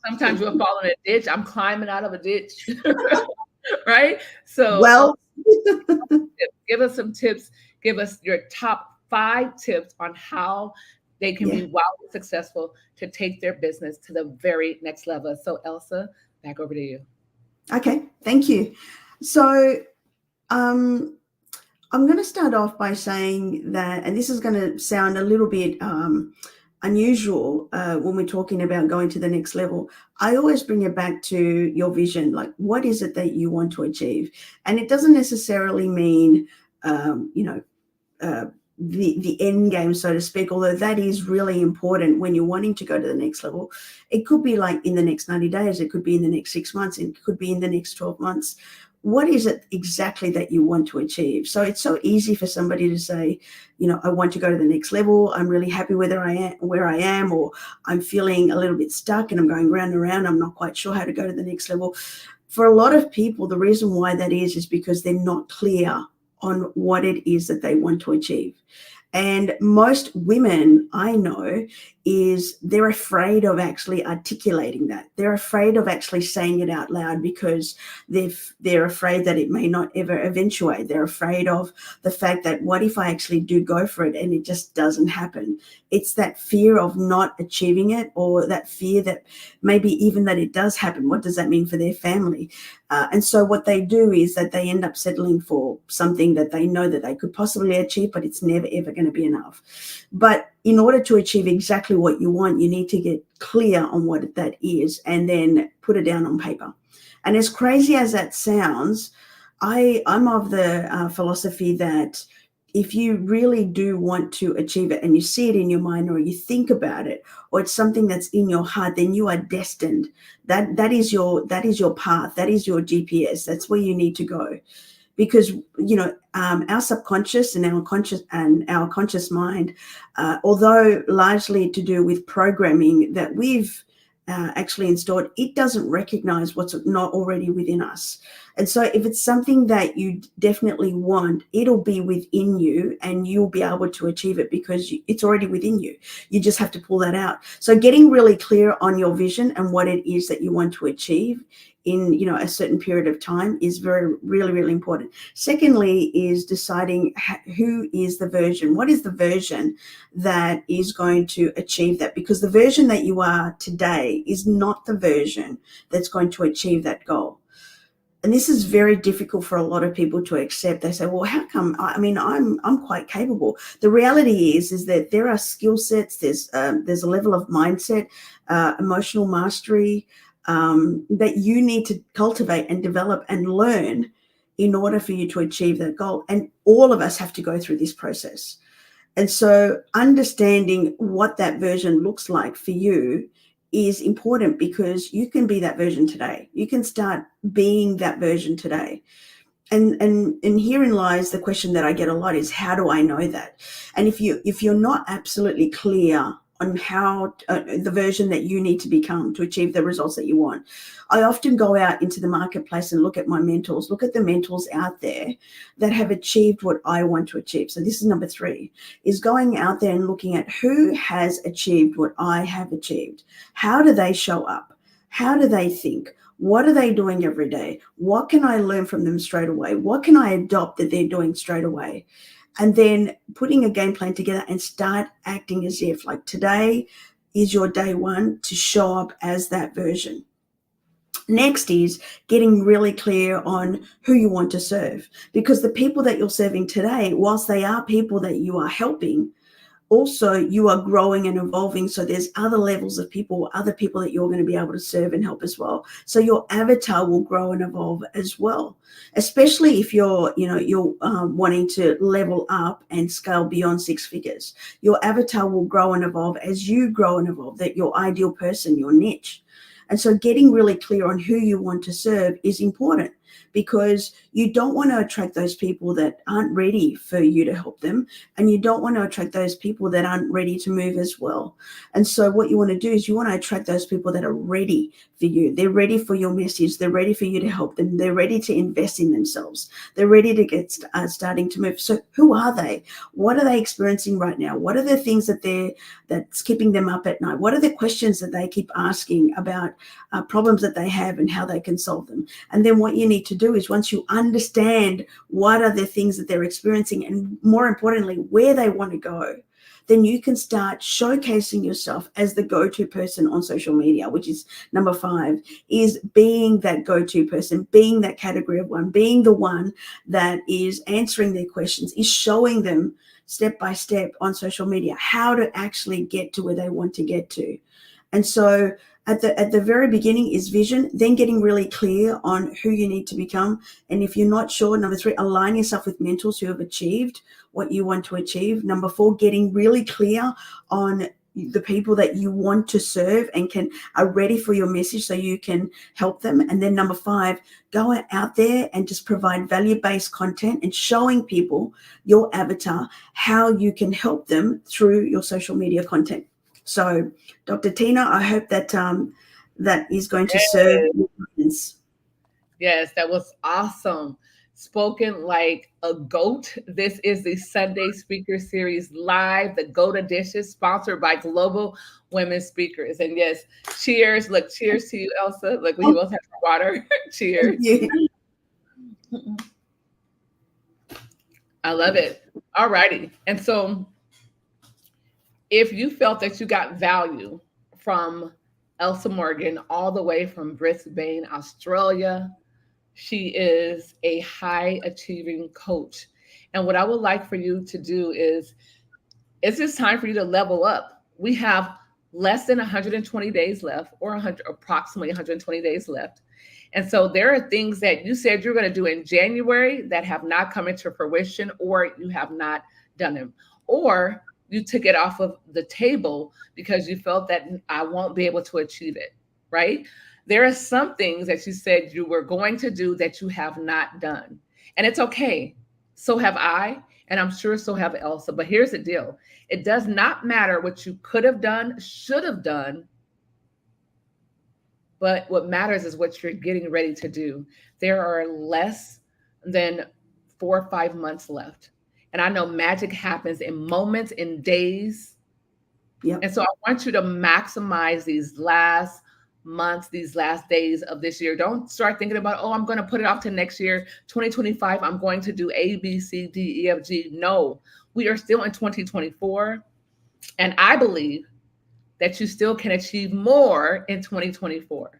Sometimes you'll fall in a ditch. I'm climbing out of a ditch, right? So, Well, give us some tips. Give us your top 5 tips on how they can yeah. be wildly successful to take their business to the very next level. So, Elsa, back over to you. Okay. Thank you. So, um, I'm going to start off by saying that, and this is going to sound a little bit unusual when we're talking about going to the next level. I always bring it back to your vision. Like, what is it that you want to achieve? And it doesn't necessarily mean, you know, the end game, so to speak, although that is really important when you're wanting to go to the next level. It could be like in the next 90 days, it could be in the next 6 months, it could be in the next 12 months. What is it exactly that you want to achieve? So it's so easy for somebody to say, you know, I want to go to the next level. I'm really happy where I am, or I'm feeling a little bit stuck and I'm going round and round. I'm not quite sure how to go to the next level. For a lot of people, the reason why that is because they're not clear on what it is that they want to achieve. And most women I know they're afraid of actually articulating that. They're afraid of actually saying it out loud because they're afraid that it may not ever eventuate. They're afraid of the fact that what if I actually do go for it and it just doesn't happen? It's that fear of not achieving it, or that fear that maybe even that it does happen. What does that mean for their family? And so what they do is that they end up settling for something that they know that they could possibly achieve, but it's never, ever going to be enough. But in order to achieve exactly what you want, you need to get clear on what that is and then put it down on paper. And as crazy as that sounds, I'm of the philosophy that if you really do want to achieve it and you see it in your mind, or you think about it, or it's something that's in your heart, then you are destined. That is your path. That is your GPS. That's where you need to go. Because, you know, our subconscious and our conscious mind, although largely to do with programming that we've actually installed, it doesn't recognize what's not already within us. And so if it's something that you definitely want, it'll be within you and you'll be able to achieve it because it's already within you. You just have to pull that out. So getting really clear on your vision and what it is that you want to achieve in, you know, a certain period of time is really, really important. Secondly is deciding who is the version. What is the version that is going to achieve that? Because the version that you are today is not the version that's going to achieve that goal. And this is very difficult for a lot of people to accept. They say, well, how come? I mean, I'm quite capable. The reality is that there are skill sets. There's a level of mindset, emotional mastery, that you need to cultivate and develop and learn in order for you to achieve that goal. And all of us have to go through this process. And so understanding what that version looks like for you is important, because you can be that version today. You can start being that version today. And herein lies the question that I get a lot is, how do I know that? And if you're not absolutely clear on how the version that you need to become to achieve the results that you want, I often go out into the marketplace and look at my mentors, look at the mentors out there that have achieved what I want to achieve. So this is number 3, is going out there and looking at who has achieved what I have achieved. How do they show up? How do they think? What are they doing every day? What can I learn from them straight away? What can I adopt that they're doing straight away? And then putting a game plan together and start acting as if, like, today is your day one to show up as that version. Next is getting really clear on who you want to serve, because the people that you're serving today, whilst they are people that you are helping, also you are growing and evolving. So there's other levels of people, other people that you're going to be able to serve and help as well. So your avatar will grow and evolve as well, especially if you're wanting to level up and scale beyond 6 figures. Your avatar will grow and evolve as you grow and evolve, that your ideal person, your niche. And so getting really clear on who you want to serve is important. because you don't want to attract those people that aren't ready for you to help them, and you don't want to attract those people that aren't ready to move as well. And so what you want to do is you want to attract those people that are ready for you. They're ready for your message. They're ready for you to help them. They're ready to invest in themselves. They're ready to get starting to move. So who are they? What are they experiencing right now? What are the things that's keeping them up at night? What are the questions that they keep asking about problems that they have and how they can solve them? And then what you need to do is, once you understand what are the things that they're experiencing, and more importantly, where they want to go, then you can start showcasing yourself as the go-to person on social media, which is number 5, is being that go-to person, being that category of one, being the one that is answering their questions, is showing them step by step on social media how to actually get to where they want to get to. And so at the very beginning is vision, then getting really clear on who you need to become. And if you're not sure, number 3, align yourself with mentors who have achieved what you want to achieve. Number 4, getting really clear on the people that you want to serve and are ready for your message so you can help them. And then number 5, go out there and just provide value-based content and showing people, your avatar, how you can help them through your social media content. So, Dr. Tina, I hope that that is going to serve your audience. Yes, that was awesome. Spoken like a GOAT. This is the Sunday Speaker Series live, the GOAT edition, sponsored by Global Women Speakers. And yes, cheers. Look, cheers to you, Elsa. Look, we both have water. Cheers. I love it. All righty. And so if you felt that you got value from Elsa Morgan all the way from Brisbane, Australia, she is a high achieving coach. And what I would like for you to do is, it's just time for you to level up. We have less than 120 days left, or approximately 120 days left. And so there are things that you said you're going to do in January that have not come into fruition, or you have not done them, or you took it off of the table because you felt that I won't be able to achieve it, right? There are some things that you said you were going to do that you have not done. And it's okay. So have I, and I'm sure so have Elsa. But here's the deal. It does not matter what you could have done, should have done, but what matters is what you're getting ready to do. There are less than 4 or 5 months left. And I know magic happens in moments, in days. Yep. And so I want you to maximize these last months, these last days of this year. Don't start thinking about, oh, I'm going to put it off to next year, 2025. I'm going to do A, B, C, D, E, F, G. No, we are still in 2024. And I believe that you still can achieve more in 2024.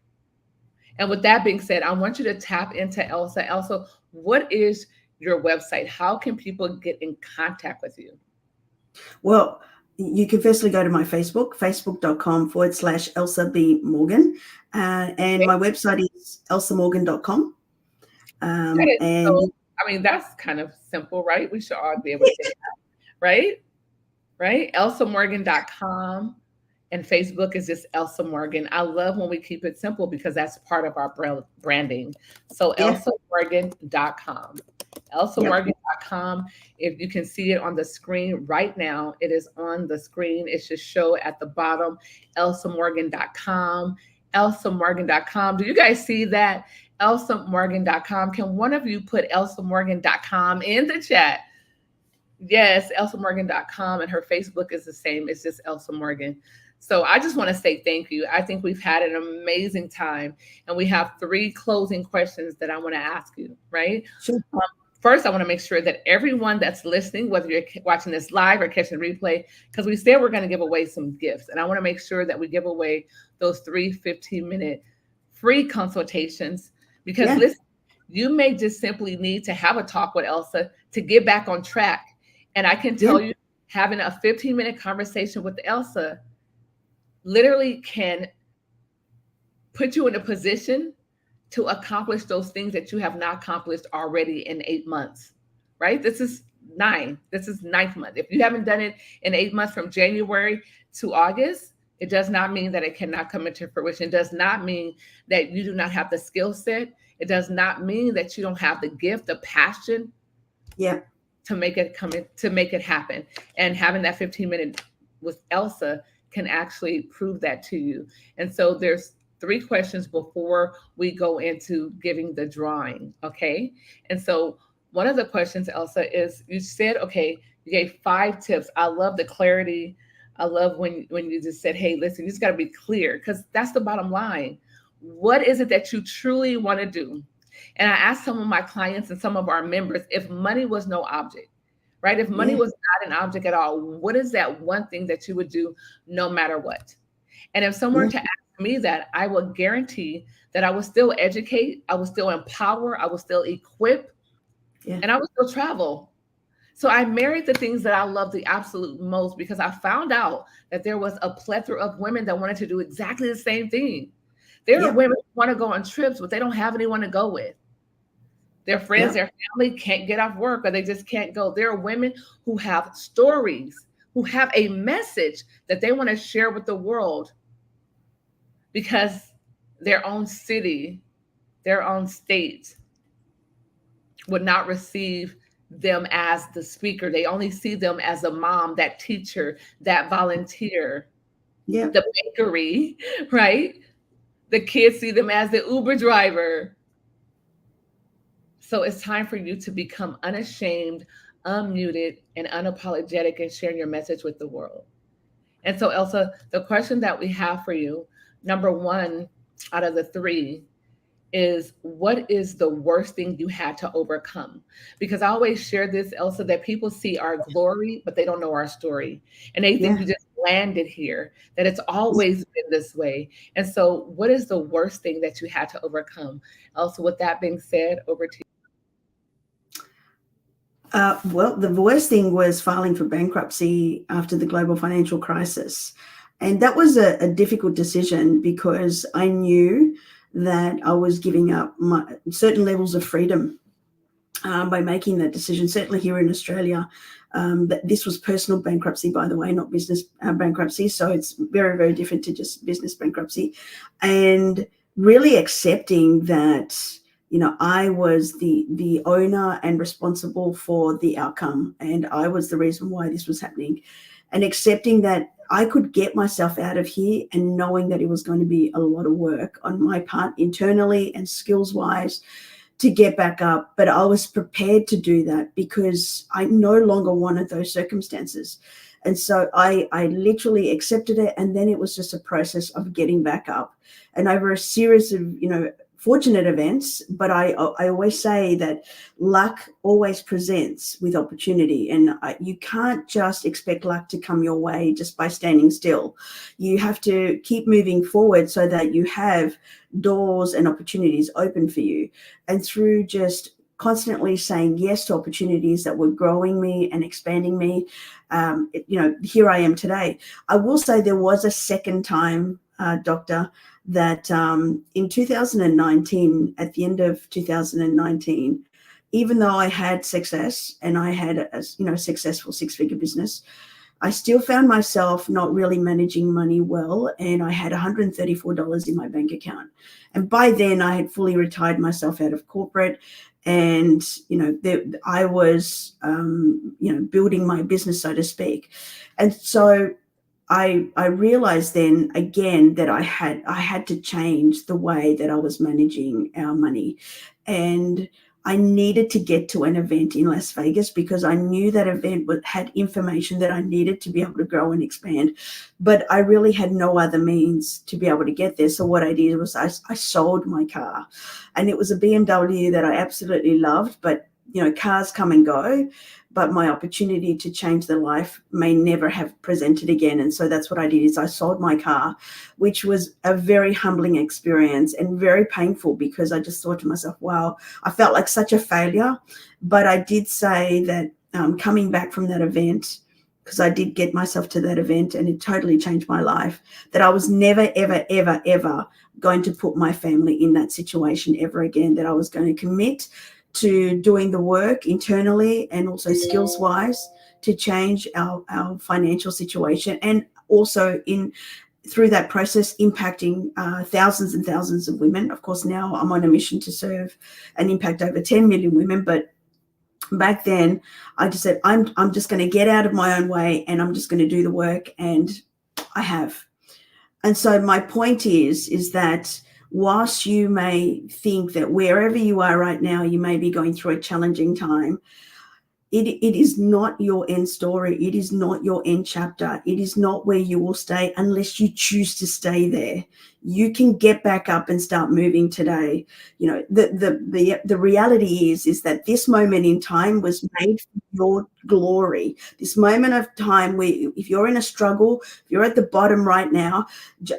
And with that being said, I want you to tap into Elsa. Elsa, what is your website? How can people get in contact with you? Well, you can firstly go to my Facebook, facebook.com/Elsa B. Morgan. And my website is elsamorgan.com. That's kind of simple, right? We should all be able to get that, right? Right? elsamorgan.com. And Facebook is just Elsa Morgan. I love when we keep it simple because that's part of our branding. So elsamorgan.com. elsamorgan.com. If you can see it on the screen right now, it is on the screen. It should show at the bottom, elsamorgan.com. elsamorgan.com. Do you guys see that? elsamorgan.com. Can one of you put elsamorgan.com in the chat? Yes, elsamorgan.com, and her Facebook is the same. It's just Elsa Morgan. So I just want to say thank you. I think we've had an amazing time, and we have 3 closing questions that I want to ask you, right? Sure. First, I want to make sure that everyone that's listening, whether you're watching this live or catching replay, because we said we're going to give away some gifts, and I want to make sure that we give away those 3 15-minute free consultations, because listen, you may just simply need to have a talk with Elsa to get back on track. And I can tell you, having a 15-minute conversation with Elsa literally can put you in a position to accomplish those things that you have not accomplished already in 8 months, right? This is 9. This is 9th month. If you haven't done it in 8 months from January to August, it does not mean that it cannot come into fruition. It does not mean that you do not have the skill set. It does not mean that you don't have the gift, the passion Yeah. to make it come in, to make it happen. And having that 15-minute with Elsa can actually prove that to you. And so there's 3 questions before we go into giving the drawing, okay? And so one of the questions, Elsa, is you said, okay, you gave 5 tips. I love the clarity. I love when you just said, hey, listen, you just got to be clear, because that's the bottom line. What is it that you truly want to do? And I asked some of my clients and some of our members, if money was no object, right? If money was not an object at all, what is that one thing that you would do no matter what? And if someone were to ask me that, I will guarantee that I will still educate, I will still empower, I will still equip, and I will still travel. So I married the things that I love the absolute most, because I found out that there was a plethora of women that wanted to do exactly the same thing. There are women who want to go on trips, but they don't have anyone to go with. Their friends, their family can't get off work, or they just can't go. There are women who have stories, who have a message that they want to share with the world, because their own city, their own state would not receive them as the speaker. They only see them as a mom, that teacher, that volunteer, the bakery, right? The kids see them as the Uber driver. So it's time for you to become unashamed, unmuted, and unapologetic in sharing your message with the world. And so, Elsa, the question that we have for you, number 1 out of the 3, is what is the worst thing you had to overcome? Because I always share this, Elsa, that people see our glory, but they don't know our story. And they think you just landed here, that it's always been this way. And so what is the worst thing that you had to overcome? Elsa, with that being said, over to you. Well, the worst thing was filing for bankruptcy after the global financial crisis. And that was a difficult decision, because I knew that I was giving up certain levels of freedom by making that decision, certainly here in Australia. That this was personal bankruptcy, by the way, not business bankruptcy. So it's very, very different to just business bankruptcy. And really accepting that, I was the owner and responsible for the outcome, and I was the reason why this was happening, and accepting that I could get myself out of here, and knowing that it was going to be a lot of work on my part internally and skills-wise to get back up. But I was prepared to do that, because I no longer wanted those circumstances. And so I literally accepted it, and then it was just a process of getting back up. And over a series of, fortunate events, but I always say that luck always presents with opportunity, and you can't just expect luck to come your way just by standing still. You have to keep moving forward so that you have doors and opportunities open for you. And through just constantly saying yes to opportunities that were growing me and expanding me, here I am today. I will say there was a second time, Doctor, that in 2019, at the end of 2019, even though I had success and I had a successful 6-figure business, I still found myself not really managing money well, and I had $134 in my bank account. And by then I had fully retired myself out of corporate, and I was building my business, so to speak. And so I realized then again that I had to change the way that I was managing our money, and I needed to get to an event in Las Vegas, because I knew that event had information that I needed to be able to grow and expand, but I really had no other means to be able to get there. So what I did was I sold my car, and it was a BMW that I absolutely loved, but cars come and go, but my opportunity to change their life may never have presented again. And so that's what I did, is I sold my car, which was a very humbling experience and very painful, because I just thought to myself, wow, I felt like such a failure. But I did say that coming back from that event, because I did get myself to that event and it totally changed my life, that I was never, ever, ever, ever going to put my family in that situation ever again, that I was going to commit to doing the work internally and also skills wise to change our financial situation, and also in through that process impacting thousands and thousands of women. Of course, now I'm on a mission to serve and impact over 10 million women, but back then I just said, I'm just going to get out of my own way and I'm just going to do the work, and I have. And so my point is that whilst you may think that wherever you are right now, you may be going through a challenging time, it is not your end story. It is not your end chapter. It is not where you will stay unless you choose to stay there. You can get back up and start moving today. You know, the reality is that this moment in time was made for your glory. This moment of time where if you're in a struggle, if you're at the bottom right now,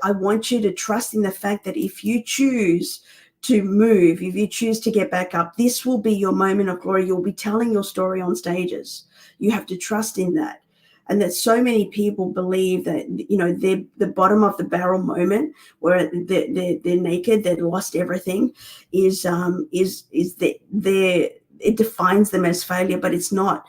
I want you to trust in the fact that if you choose to move, if you choose to get back up, this will be your moment of glory. You'll be telling your story on stages. You have to trust in that. And that so many people believe that, you know, they're the bottom of the barrel moment where they're naked, they've lost everything, is that it defines them as failure, but it's not.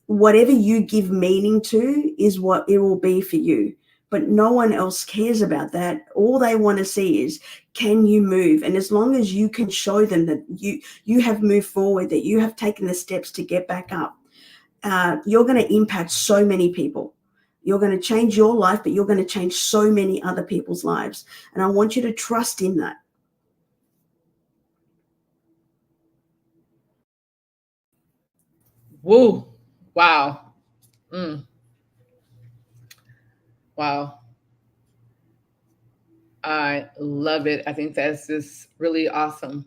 Whatever you give meaning to is what it will be for you. But no one else cares about that. All they want to see is, can you move? And as long as you can show them that you have moved forward, that you have taken the steps to get back up, you're going to impact so many people. You're going to change your life, but you're going to change so many other people's lives. And I want you to trust in that. Woo. Wow. Mm. Wow. I love it. I think that's just really awesome.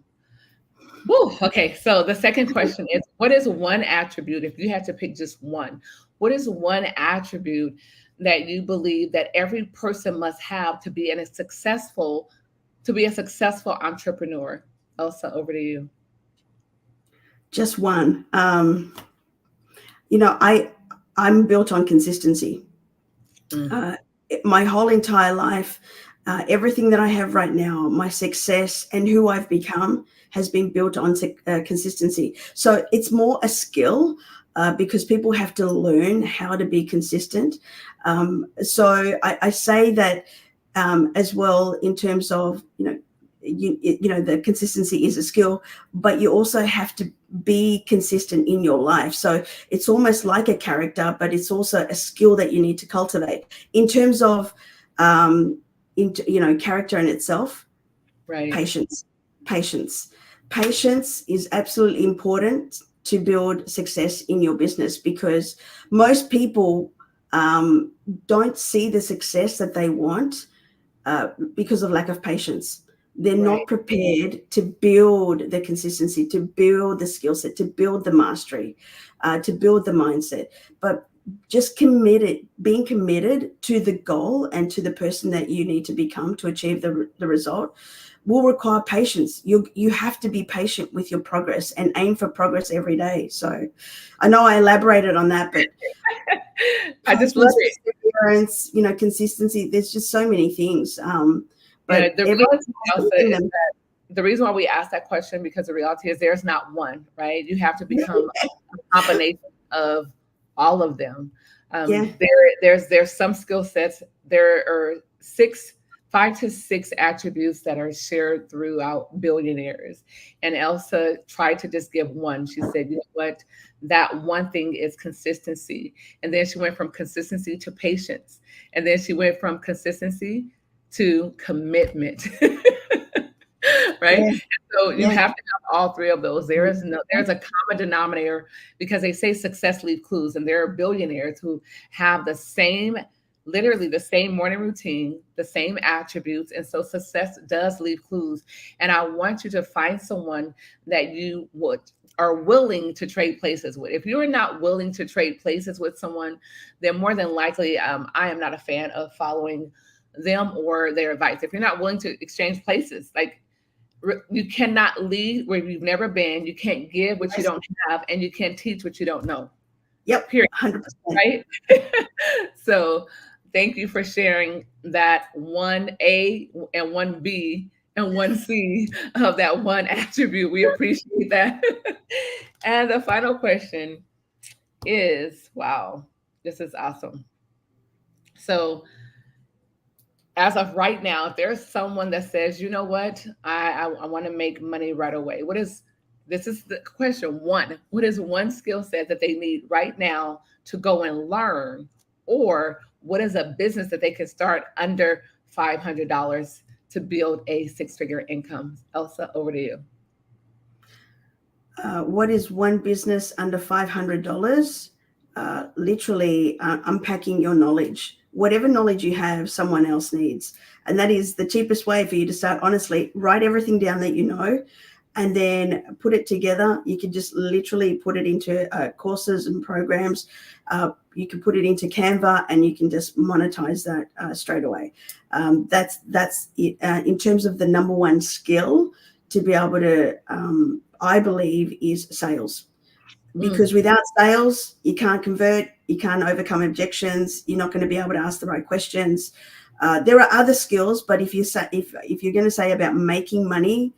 Woo. Okay. So the second question is, what is one attribute, if you had to pick just one, what is one attribute that you believe that every person must have to be a successful entrepreneur? Elsa, over to you. Just one. You know, I'm built on consistency. Mm. My whole entire life, everything that I have right now, my success and who I've become has been built on consistency. So it's more a skill because people have to learn how to be consistent. So I say that as well in terms of, you know, the consistency is a skill, but you also have to be consistent in your life. So it's almost like a character, but it's also a skill that you need to cultivate in terms of, character in itself. Right. Patience is absolutely important to build success in your business, because most people don't see the success that they want because of lack of patience. They're Right. not prepared to build the consistency, to build the skill set, to build the mastery, to build the mindset. But just being committed to the goal and to the person that you need to become to achieve the result will require patience. You have to be patient with your progress and aim for progress every day. So I know I elaborated on that, but I just love patience, it. perseverance, consistency, there's just so many things. Yeah, But everyone has to learn them. the reason why we ask that question, because the reality is there's not one, right? You have to become a combination of all of them. Yeah. There's some skill sets. There are 5 to 6 attributes that are shared throughout billionaires. And Elsa tried to just give one. She said, you know what? That one thing is consistency. And then she went from consistency to patience. And then she went from consistency to commitment. Right? Yeah. So you Yeah. have to have all 3 of those. There's a common denominator, because they say success leaves clues, and there are billionaires who have literally the same morning routine, the same attributes, and so success does leave clues. And I want you to find someone that you are willing to trade places with. If you're not willing to trade places with someone, then more than likely, I am not a fan of following them or their advice. If you're not willing to exchange places, like, you cannot lead where you've never been, you can't give what you don't have, and you can't teach what you don't know. Yep. Period. 100%. Right? So thank you for sharing that 1A and 1B and 1C of that one attribute. We appreciate that. And the final question is, wow, this is awesome. So as of right now, if there's someone that says, you know what, I want to make money right away, this is the question. One, what is one skill set that they need right now to go and learn? Or what is a business that they can start under $500 to build a six-figure income? Elsa, over to you. What is one business under $500? Literally unpacking your knowledge. Whatever knowledge you have, someone else needs. And that is the cheapest way for you to start. Honestly, write everything down that you know, and then put it together. You can just literally put it into courses and programs. You can put it into Canva, and you can just monetize that straight away. That's it. In terms of the number one skill to be able to, I believe, is sales. Because without sales, you can't convert, you can't overcome objections, you're not going to be able to ask the right questions. There are other skills, but if you're going to say about making money,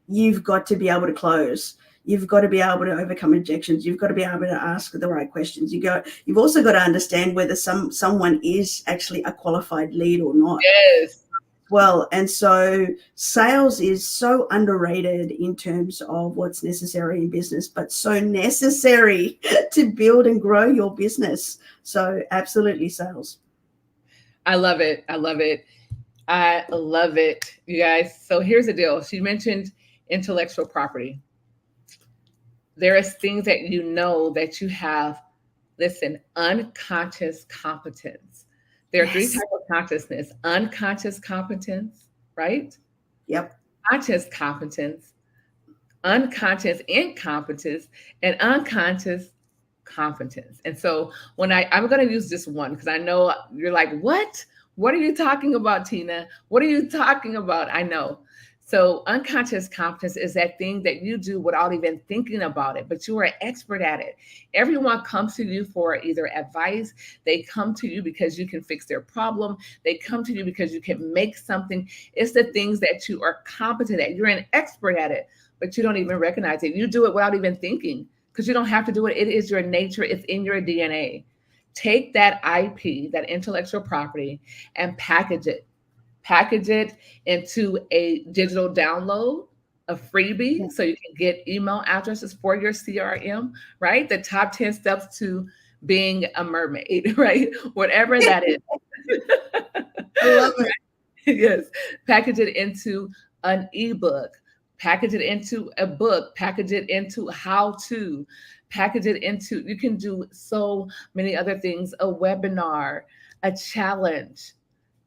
you've got to be able to close. You've got to be able to overcome objections. You've got to be able to ask the right questions. You've also got to understand whether someone is actually a qualified lead or not. Yes. Well, and so sales is so underrated in terms of what's necessary in business, but so necessary to build and grow your business. So absolutely sales. I love it. I love it. I love it, you guys. So here's the deal. She mentioned intellectual property. There is things that you know that you have, listen, unconscious competence. There are three types of consciousness: unconscious competence, right? Yep. Conscious competence, unconscious incompetence, and unconscious competence. And so when I'm going to use this one because I know you're like, what? What are you talking about, Tina? What are you talking about? I know. So unconscious competence is that thing that you do without even thinking about it, but you are an expert at it. Everyone comes to you for either advice. They come to you because you can fix their problem. They come to you because you can make something. It's the things that you are competent at. You're an expert at it, but you don't even recognize it. You do it without even thinking because you don't have to do it. It is your nature. It's in your DNA. Take that IP, that intellectual property, and package it. Package it into a digital download, a freebie, so you can get email addresses for your CRM, right? The top 10 steps to being a mermaid, right? Whatever that is. I love it. Yes. Package it into an ebook, package it into a book, package it into how to, package it into, you can do so many other things, a webinar, a challenge,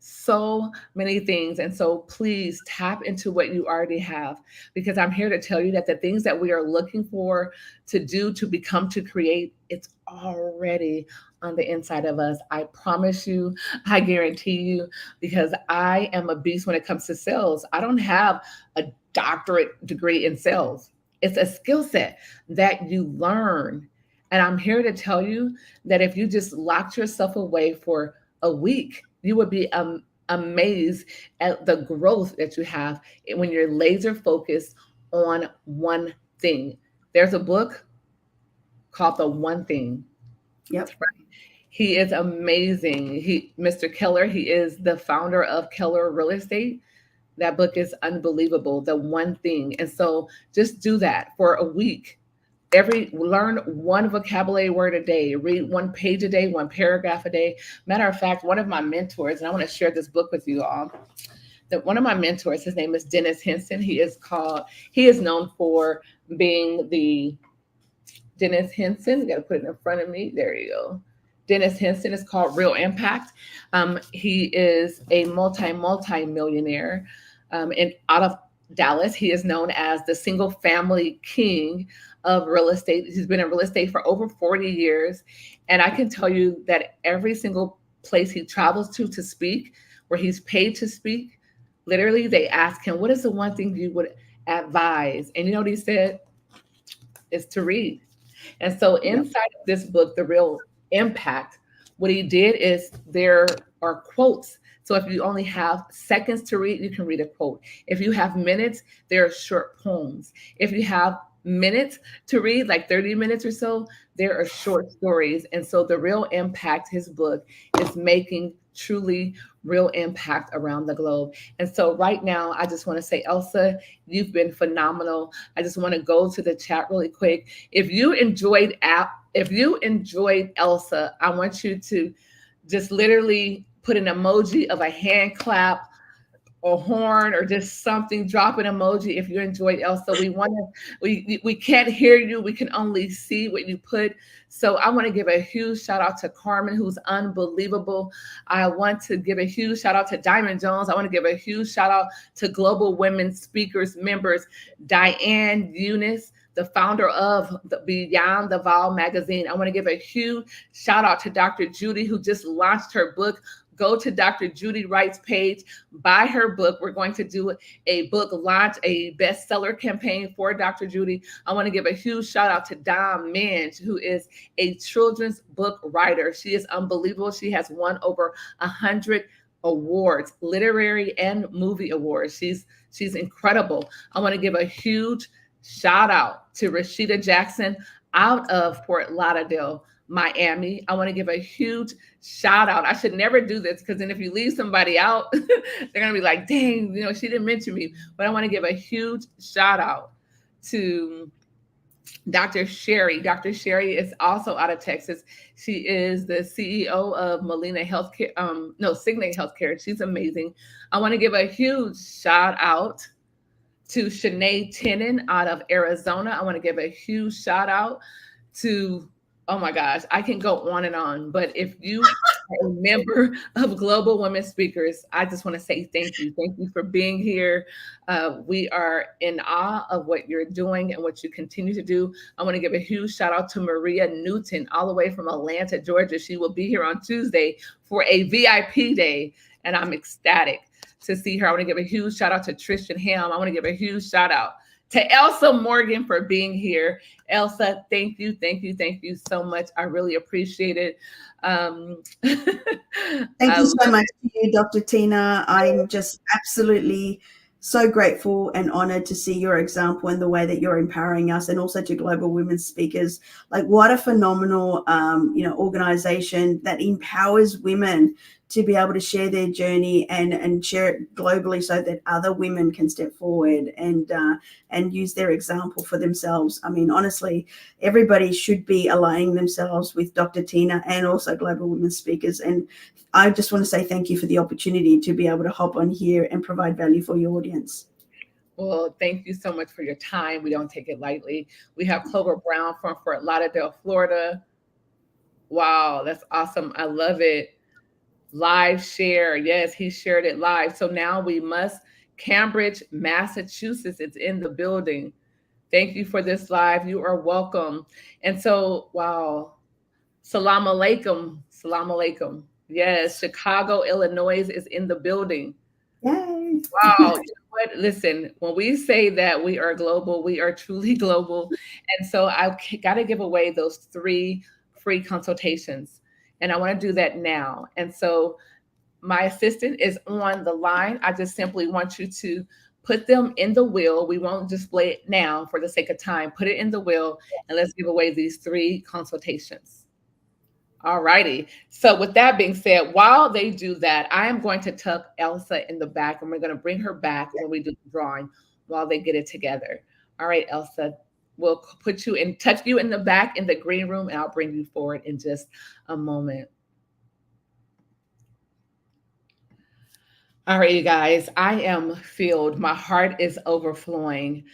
so many things. And so please tap into what you already have, because I'm here to tell you that the things that we are looking for to do, to become, to create, it's already on the inside of us. I promise you, I guarantee you, because I am a beast when it comes to sales. I don't have a doctorate degree in sales. It's a skill set that you learn. And I'm here to tell you that if you just locked yourself away for a week, you would be amazed at the growth that you have when you're laser focused on one thing. There's a book called The One Thing. Yep. Right. He is amazing. Mr. Keller, he is the founder of Keller Real Estate. That book is unbelievable, The One Thing. And so just do that for a week. Learn one vocabulary word a day, read one page a day, one paragraph a day. Matter of fact, one of my mentors, and I want to share this book with you all. That one of my mentors, his name is Dennis Henson. He is known for being the Dennis Henson. Got to put it in front of me. There you go. Dennis Henson is called Real Impact. He is a multi-millionaire, and out of Dallas. He is known as the single family king of real estate. He's been in real estate for over 40 years. And I can tell you that every single place he travels to speak, where he's paid to speak, literally they ask him, what is the one thing you would advise? And you know what he said? Is to read. And so inside of this book, The Real Impact, what he did is there are quotes. So if you only have seconds to read, you can read a quote. If you have minutes, there are short poems. If you have minutes to read, like 30 minutes or so, there are short stories. And so The Real Impact, his book, is making truly real impact around the globe. And so right now, I just want to say, Elsa, you've been phenomenal. I just want to go to the chat really quick. If you enjoyed Elsa, I want you to just literally put an emoji of a hand clap or horn or just something, drop an emoji if you enjoyed Elsa. We can't hear you, we can only see what you put. So I want to give a huge shout out to Carmen, who's unbelievable. I want to give a huge shout out to Diamond Jones. I want to give a huge shout out to Global Women Speakers members, Diane Eunice, the founder of the Beyond the Vol magazine. I want to give a huge shout out to Dr. Judy, who just launched her book. Go to Dr. Judy Wright's page, buy her book. We're going to do a book launch, a bestseller campaign for Dr. Judy. I want to give a huge shout out to Dom Minge, who is a children's book writer. She is unbelievable. She has won over 100 awards, literary and movie awards. She's incredible. I want to give a huge shout out to Rashida Jackson out of Fort Lauderdale, Miami. I want to give a huge shout out. I should never do this because then if you leave somebody out, they're going to be like, dang, she didn't mention me. But I want to give a huge shout out to Dr. Sherry. Dr. Sherry is also out of Texas. She is the CEO of Molina Healthcare, Signate Healthcare. She's amazing. I want to give a huge shout out to Shanae Tenen out of Arizona. I want to give a huge shout out to, oh my gosh, I can go on and on. But if you are a member of Global Women Speakers, I just want to say thank you. Thank you for being here. We are in awe of what you're doing and what you continue to do. I want to give a huge shout out to Maria Newton, all the way from Atlanta, Georgia. She will be here on Tuesday for a VIP day, and I'm ecstatic to see her. I want to give a huge shout out to Tristan Helm. I want to give a huge shout out to Elsa Morgan for being here. Elsa, thank you so much. I really appreciate it. Thank you so much to you, Dr. Tina. I'm just absolutely so grateful and honored to see your example and the way that you're empowering us, and also to Global Women Speakers. Like, what a phenomenal, organization that empowers women to be able to share their journey and share it globally so that other women can step forward and use their example for themselves. I mean, honestly, everybody should be aligning themselves with Dr. Tina and also Global Women Speakers. And I just want to say thank you for the opportunity to be able to hop on here and provide value for your audience. Well, thank you so much for your time. We don't take it lightly. We have Clover Brown from Fort Lauderdale, Florida. Wow, that's awesome. I love it. Live share. Yes, he shared it live. So now we must. Cambridge, Massachusetts, it's in the building. Thank you for this live. You are welcome. And so, wow. Salam alaikum. Salam alaikum. Yes, Chicago, Illinois is in the building. Yay. Wow. You know what? Listen, when we say that we are global, we are truly global. And so I got to give away those 3 free consultations. And I want to do that now. And so my assistant is on the line. I just simply want you to put them in the wheel. We won't display it now for the sake of time. Put it in the wheel and let's give away these 3 consultations. All righty. So with that being said, while they do that, I am going to tuck Elsa in the back, and we're going to bring her back when we do the drawing while they get it together. All right, Elsa. We'll put you in, touch you in the back in the green room, and I'll bring you forward in just a moment. All right, you guys, I am filled. My heart is overflowing.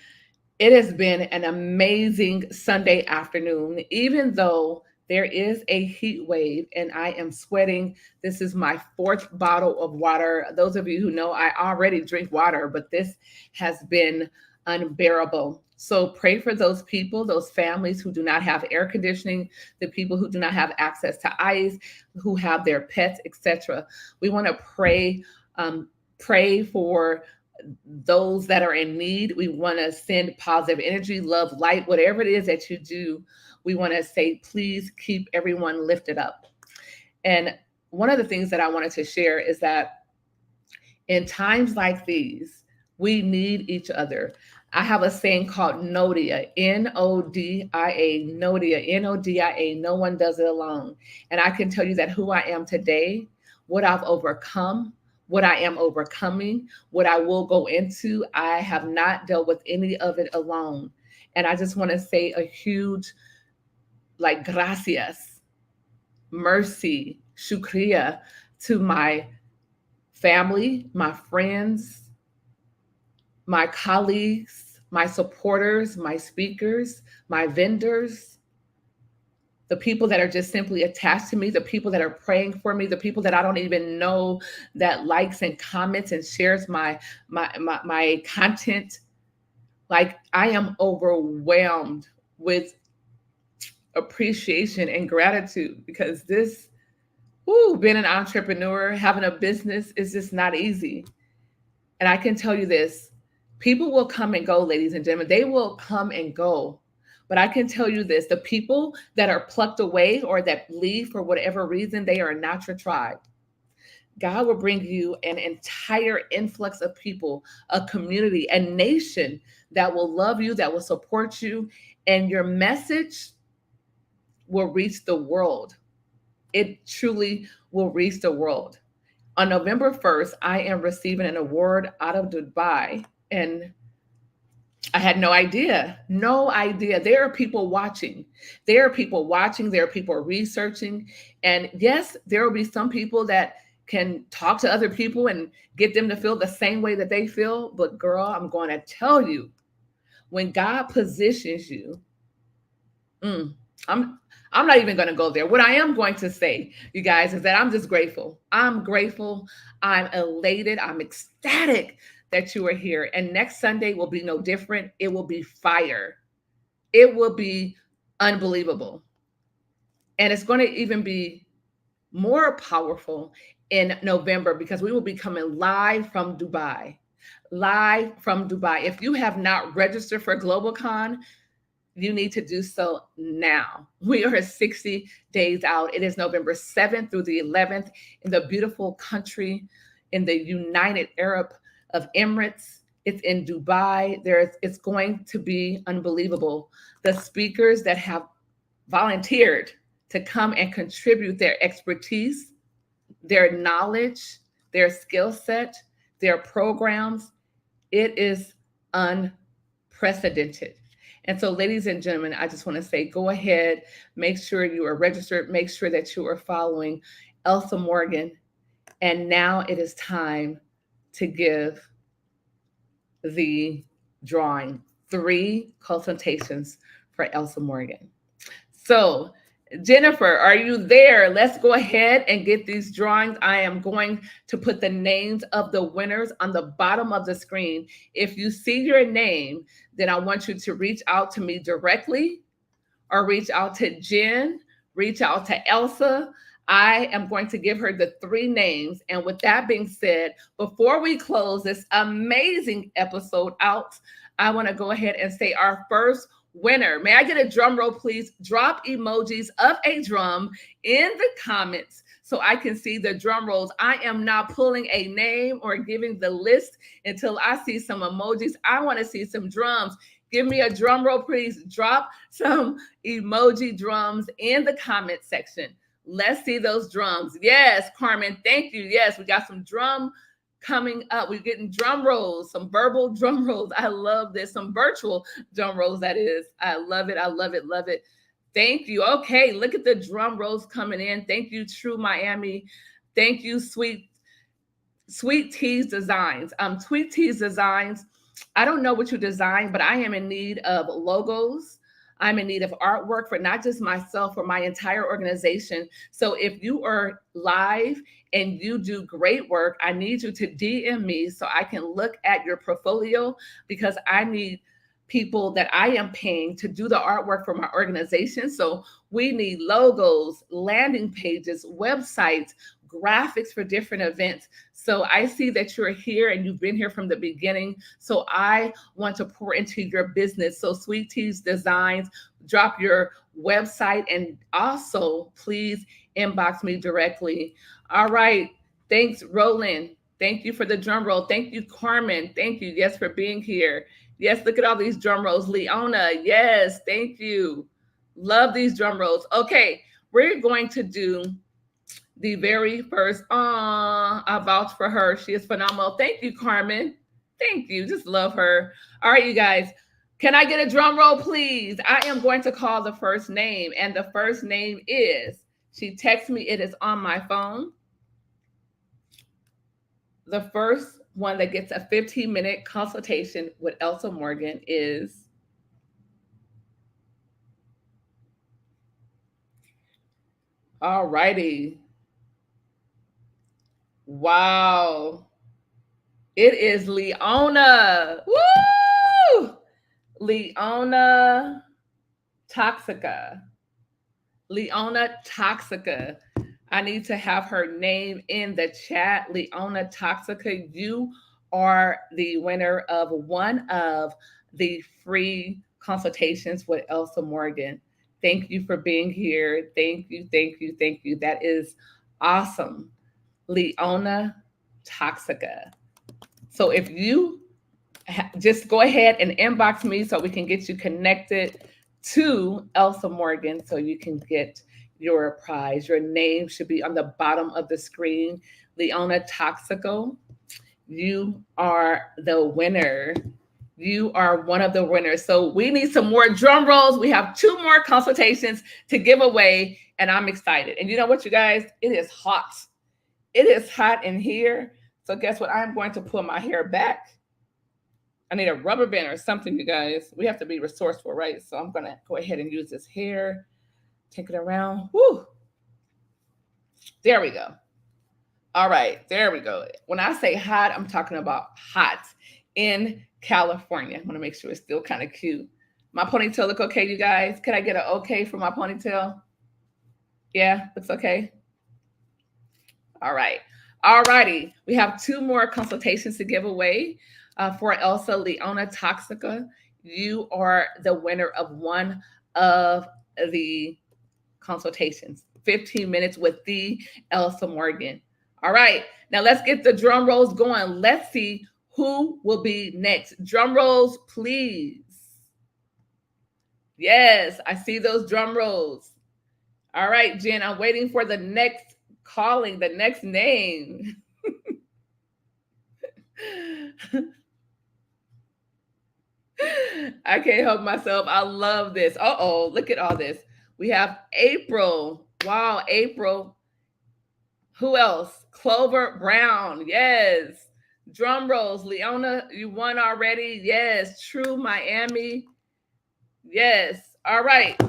It has been an amazing Sunday afternoon, even though there is a heat wave and I am sweating. This is my 4th bottle of water. Those of you who know, I already drink water, but this has been unbearable. So pray for those people, those families who do not have air conditioning, the people who do not have access to ice, who have their pets, etc. We want to pray for those that are in need. We want to send positive energy, love, light, whatever it is that you do. We want to say, please keep everyone lifted up. And one of the things that I wanted to share is that in times like these, we need each other. I have a saying called NODIA, N-O-D-I-A, NODIA, N-O-D-I-A, no one does it alone. And I can tell you that who I am today what I've overcome, what I am overcoming, what I will go into. I have not dealt with any of it alone. And I just want to say a huge, like, gracias, mercy, shukriya to my family, my friends, my colleagues, my supporters, my speakers, my vendors, the people that are just simply attached to me, the people that are praying for me, the people that I don't even know that likes and comments and shares my content. Like, I am overwhelmed with appreciation and gratitude, because this, being an entrepreneur, having a business is just not easy. And I can tell you this, people will come and go, ladies and gentlemen. They will come and go. But I can tell you this, the people that are plucked away or that leave for whatever reason, they are not your tribe. God will bring you an entire influx of people, a community, a nation that will love you, that will support you, and your message will reach the world. It truly will reach the world. On November 1st, I am receiving an award out of Dubai, and I had no idea. No idea. There are people watching. There are people watching. There are people researching. And yes, there will be some people that can talk to other people and get them to feel the same way that they feel. But girl, I'm going to tell you, when God positions you, I'm not even going to go there. What I am going to say, you guys, is that I'm just grateful. I'm grateful. I'm elated. I'm ecstatic that you are here. And next Sunday will be no different. It will be fire. It will be unbelievable. And it's going to even be more powerful in November, because we will be coming live from Dubai. Live from Dubai. If you have not registered for GlobalCon, you need to do so now. We are 60 days out. It is November 7th through the 11th in the beautiful country, in the United Arab of Emirates. It's in Dubai. It's going to be unbelievable. The speakers that have volunteered to come and contribute their expertise, their knowledge, their skill set, their programs, it is unprecedented. And so, ladies and gentlemen, I just want to say, go ahead, make sure you are registered, make sure that you are following Elsa Morgan. And now it is time to give the drawing, 3 consultations for Elsa Morgan. So, Jennifer, are you there? Let's go ahead and get these drawings. I am going to put the names of the winners on the bottom of the screen. If you see your name, then I want you to reach out to me directly, or reach out to Jen, reach out to Elsa. I am going to give her the 3 names. And with that being said, before we close this amazing episode out, I want to go ahead and say our first winner. May I get a drum roll, please? Drop emojis of a drum in the comments so I can see the drum rolls. I am not pulling a name or giving the list until I see some emojis. I want to see some drums. Give me a drum roll, please. Drop some emoji drums in the comment section. Let's see those drums. Yes, Carmen, thank you. Yes, we got some drum coming up. We're getting drum rolls, some verbal drum rolls. I love this. Some virtual drum rolls, that is. I love it. I love it. Love it. Thank you. Okay, look at the drum rolls coming in. Thank you, True Miami. Thank you, Sweet Teas Designs. Sweet Teas Designs. I don't know what you design, but I am in need of logos. I'm in need of artwork for not just myself, for my entire organization. So if you are live and you do great work, I need you to DM me so I can look at your portfolio, because I need people that I am paying to do the artwork for my organization. So we need logos, landing pages, websites, graphics for different events. So I see that you're here and you've been here from the beginning. So I want to pour into your business. So Sweet Teas Designs, drop your website, and also please inbox me directly. All right. Thanks, Roland. Thank you for the drum roll. Thank you, Carmen. Thank you. Yes, for being here. Yes, look at all these drum rolls. Leona, yes, thank you. Love these drum rolls. Okay, we're going to do The very first, I vouch for her. She is phenomenal. Thank you, Carmen. Thank you. Just love her. All right, you guys. Can I get a drum roll, please? I am going to call the first name, and the first name is, she texted me, it is on my phone. The first one that gets a 15-minute consultation with Elsa Morgan is all righty. Wow. It is Leona. Woo! Leona Toxica. Leona Toxica. I need to have her name in the chat. Leona Toxica, you are the winner of one of the free consultations with Elsa Morgan. Thank you for being here. Thank you, thank you, thank you. That is awesome. Leona Toxica. So if you just go ahead and inbox me so we can get you connected to Elsa Morgan so you can get your prize. Your name should be on the bottom of the screen. Leona Toxico, you are the winner. You are one of the winners. So we need some more drum rolls. We have 2 more consultations to give away, and I'm excited. And you know what, you guys? It is hot. It is hot in here. So guess what? I'm going to pull my hair back. I need a rubber band or something, you guys. We have to be resourceful, right? So I'm going to go ahead and use this hair. Take it around. Woo. There we go. All right. There we go. When I say hot, I'm talking about hot in California. I want to make sure it's still kind of cute. My ponytail look okay, you guys? Can I get an okay for my ponytail? Yeah, looks okay. All right. All righty. We have 2 more consultations to give away. For Elsa Leona Toxica, you are the winner of one of the consultations. 15 minutes with the Elsa Morgan. All right. Now let's get the drum rolls going. Let's see who will be next. Drum rolls, please. Yes, I see those drum rolls. All right, Jen, I'm waiting for the next calling, the next name. I can't help myself. I love this. Uh-oh, look at all this. We have April. Wow, April. Who else? Clover Brown. Yes. Drum rolls. Leona, you won already. Yes. True Miami. Yes. All right.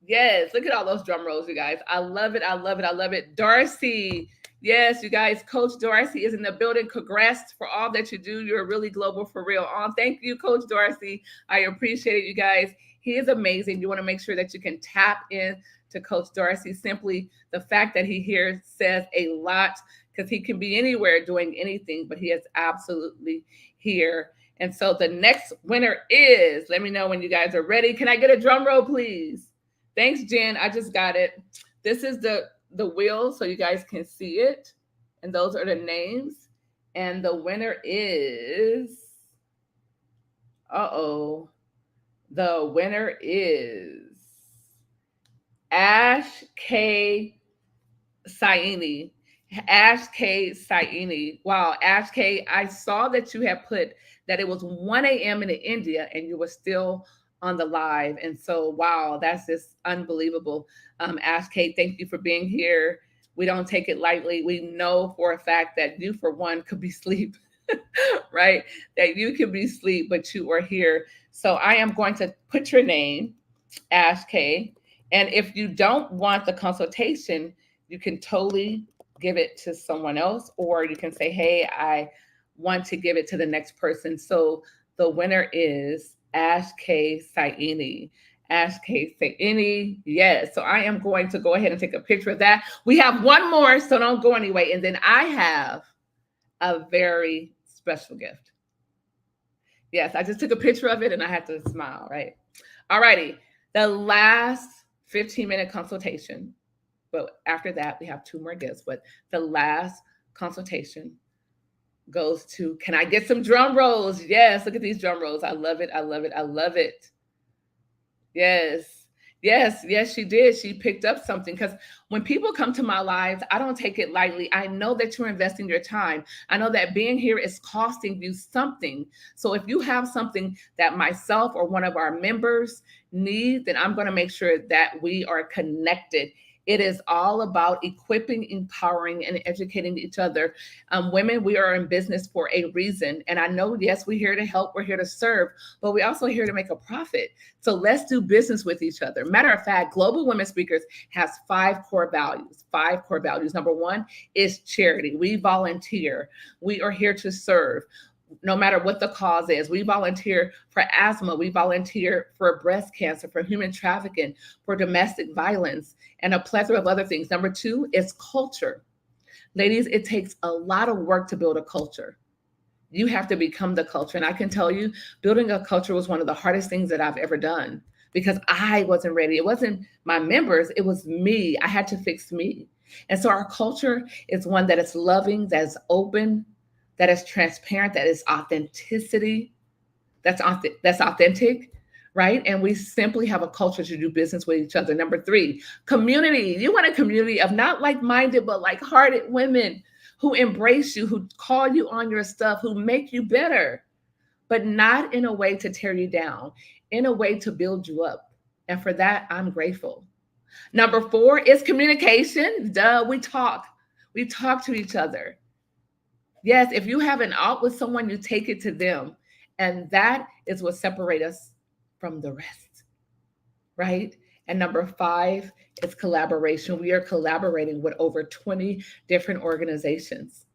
Yes. Look at all those drum rolls, you guys. I love it. I love it. I love it. Darcy. Yes, you guys, Coach Darcy is in the building. Congrats for all that you do. You're really global for real. Thank you, Coach Darcy. I appreciate it, you guys. He is amazing. You want to make sure that you can tap in to Coach Darcy. Simply the fact that he here says a lot, because he can be anywhere doing anything, but he is absolutely here. And so the next winner is, let me know when you guys are ready. Can I get a drum roll, please? Thanks, Jen. I just got it. This is the wheel so you guys can see it. And those are the names. And the winner is, the winner is Ash K. Saini. Ash K. Saini. Wow, Ash K. I saw that you had put that it was 1 a.m. in India and you were still on the live. And so, wow, that's just unbelievable. Ash K, thank you for being here. We don't take it lightly. We know for a fact that you, for one, could be asleep, right? That you could be asleep, but you are here. So I am going to put your name, Ash K. And if you don't want the consultation, you can totally give it to someone else, or you can say, hey, I want to give it to the next person. So the winner is Ash K. Saini. Ash K. Saini. Yes. So I am going to go ahead and take a picture of that. We have one more, so don't go anyway. And then I have a very special gift. Yes, I just took a picture of it and I had to smile, right? All righty. The last 15-minute consultation. But after that, we have 2 more gifts. But the last consultation goes to, can I get some drum rolls? Yes, look at these drum rolls. I love it. I love it. I love it. Yes. Yes, yes, she did. She picked up something because when people come to my lives, I don't take it lightly. I know that you're investing your time. I know that being here is costing you something. So if you have something that myself or one of our members need, then I'm going to make sure that we are connected. It is all about equipping, empowering, and educating each other. Women, we are in business for a reason. And I know, yes, we're here to help, we're here to serve, but we're also here to make a profit. So let's do business with each other. Matter of fact, Global Women Speakers has 5 core values. 5 core values. Number 1 is charity. We volunteer. We are here to serve. No matter what the cause is, we volunteer for asthma, we volunteer for breast cancer, for human trafficking, for domestic violence, and a plethora of other things. Number 2 is culture. Ladies, it takes a lot of work to build a culture. You have to become the culture. And I can tell you, building a culture was one of the hardest things that I've ever done because I wasn't ready. It wasn't my members, it was me. I had to fix me. And so our culture is one that is loving, that is open, that is transparent, that is authenticity, that's authentic, right? And we simply have a culture to do business with each other. Number 3, community. You want a community of not like-minded, but like-hearted women who embrace you, who call you on your stuff, who make you better, but not in a way to tear you down, in a way to build you up. And for that, I'm grateful. Number 4 is communication. Duh, we talk. We talk to each other. Yes, if you have an out with someone, you take it to them. And that is what separates us from the rest, right? And number 5 is collaboration. We are collaborating with over 20 different organizations.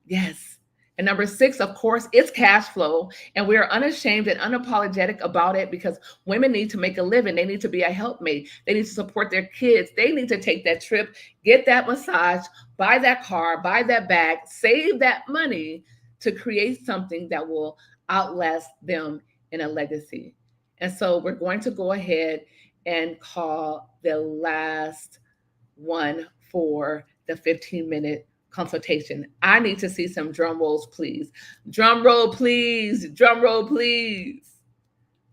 Yes. And number 6, of course, is cash flow. And we are unashamed and unapologetic about it because women need to make a living. They need to be a helpmate. They need to support their kids. They need to take that trip, get that massage, buy that car, buy that bag, save that money to create something that will outlast them in a legacy. And so we're going to go ahead and call the last one for the 15-minute consultation. I need to see some drum rolls, please. Drum roll, please. Drum roll, please.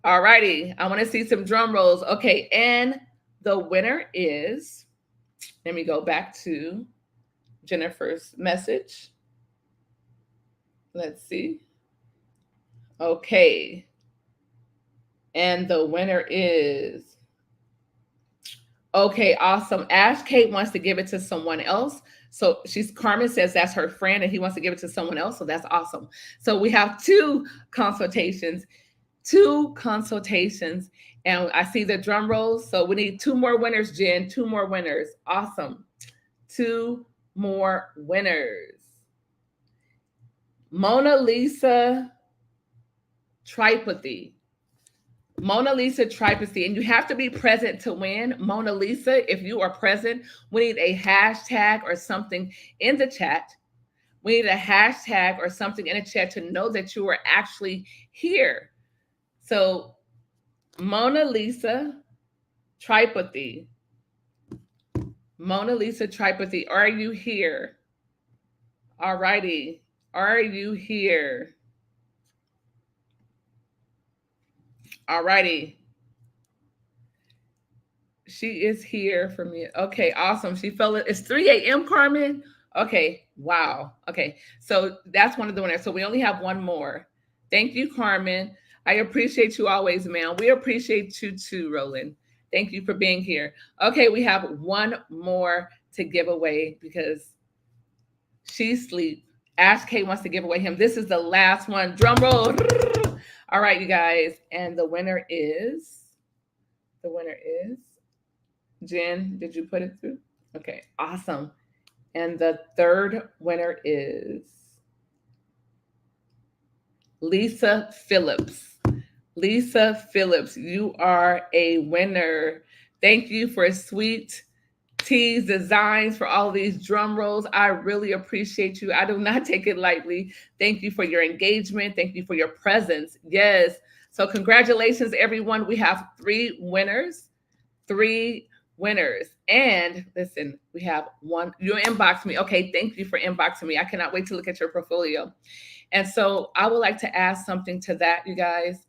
All righty. I want to see some drum rolls. Okay. And the winner is, let me go back to Jennifer's message. Let's see. Okay. And the winner is, okay, awesome. Ash Kate wants to give it to someone else. So Carmen says that's her friend and he wants to give it to someone else. So that's awesome. So we have 2 consultations. And I see the drum rolls. So we need 2 more winners, Jen. 2 more winners. Awesome. 2 more winners. Mona Lisa Tripathy. Mona Lisa Tripathy, and you have to be present to win. Mona Lisa, if you are present, we need a hashtag or something in the chat. We need a hashtag or something in the chat to know that you are actually here. So Mona Lisa Tripathy. Mona Lisa Tripathy, are you here? All righty. Are you here? All righty. She is here for me. Okay, awesome. She felt it. It's 3 a.m., Carmen. Okay, wow. Okay, so that's one of the winners. So we only have 1 more. Thank you, Carmen. I appreciate you always, ma'am. We appreciate you too, Roland. Thank you for being here. Okay, we have 1 more to give away because she's asleep. Ash K wants to give away him. This is the last one. Drum roll. All right, you guys. And the winner is, Jen, did you put it through? Okay, awesome. And the 3rd winner is Lisa Phillips. Lisa Phillips, you are a winner. Thank you for sweet tees, designs, for all these drum rolls. I really appreciate you. I do not take it lightly. Thank you for your engagement. Thank you for your presence. Yes. So congratulations, everyone. We have 3 winners. 3 winners. And listen, we have 1. You inboxed me. Okay, thank you for inboxing me. I cannot wait to look at your portfolio. And so I would like to add something to that, you guys.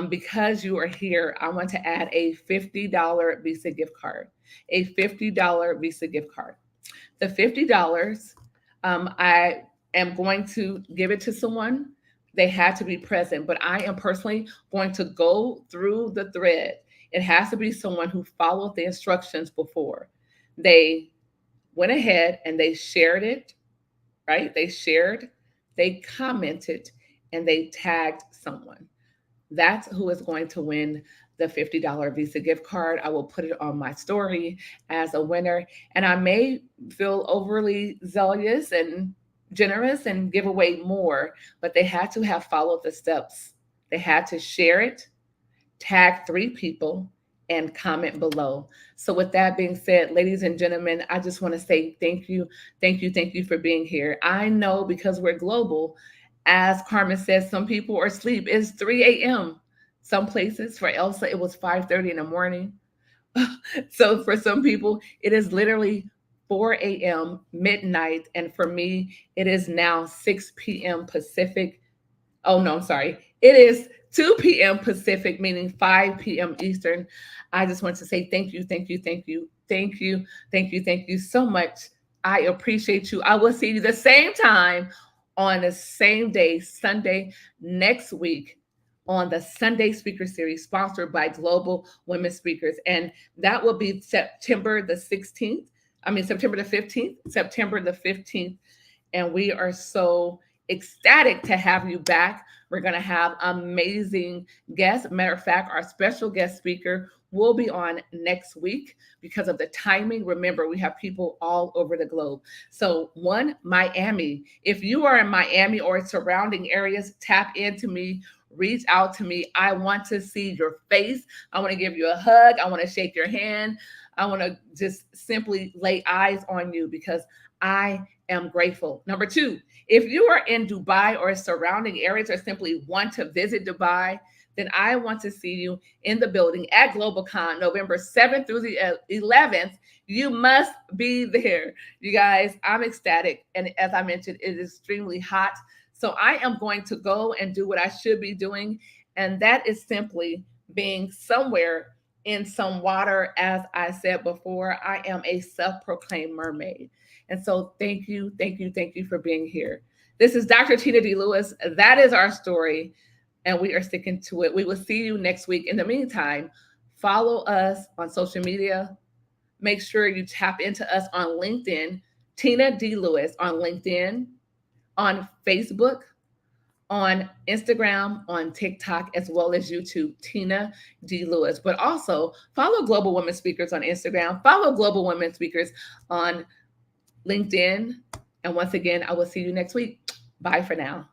Because you are here, I want to add a $50 Visa gift card. A $50 Visa gift card. The $50, I am going to give it to someone. They had to be present, but I am personally going to go through the thread. It has to be someone who followed the instructions before. They went ahead and they shared it, right? They shared, they commented, and they tagged someone. That's who is going to win the $50 Visa gift card. I will put it on my story as a winner. And I may feel overly zealous and generous and give away more, but they had to have followed the steps. They had to share it, tag 3 people, and comment below. So with that being said, ladies and gentlemen, I just want to say thank you, thank you, thank you for being here. I know because we're global, as Carmen says, some people are asleep. It's 3 a.m. Some places, for Elsa, it was 5:30 in the morning. So for some people, it is literally 4 a.m., midnight. And for me, it is now 6 p.m. Pacific. Oh, no, I'm sorry. It is 2 p.m. Pacific, meaning 5 p.m. Eastern. I just want to say thank you, thank you, thank you, thank you, thank you, thank you so much. I appreciate you. I will see you the same time on the same day, Sunday, next week, on the Sunday Speaker Series sponsored by Global Women Speakers. And that will be September the 15th, September the 15th. And we are so ecstatic to have you back. We're going to have amazing guests. Matter of fact, our special guest speaker will be on next week because of the timing. Remember, we have people all over the globe. So Miami. If you are in Miami or surrounding areas, tap into me, reach out to me. I want to see your face. I want to give you a hug. I want to shake your hand. I want to just simply lay eyes on you because I am grateful. Number 2, if you are in Dubai or surrounding areas or simply want to visit Dubai, then I want to see you in the building at GlobalCon, November 7th through the 11th. You must be there. You guys, I'm ecstatic. And as I mentioned, it is extremely hot. So I am going to go and do what I should be doing. And that is simply being somewhere in some water. As I said before, I am a self-proclaimed mermaid. And so thank you, thank you, thank you for being here. This is Dr. Tina D. Lewis. That is our story, and we are sticking to it. We will see you next week. In the meantime, follow us on social media. Make sure you tap into us on LinkedIn, Tina D. Lewis on LinkedIn, on Facebook, on Instagram, on TikTok, as well as YouTube, Tina D. Lewis. But also follow Global Women Speakers on Instagram, follow Global Women Speakers on LinkedIn. And once again, I will see you next week. Bye for now.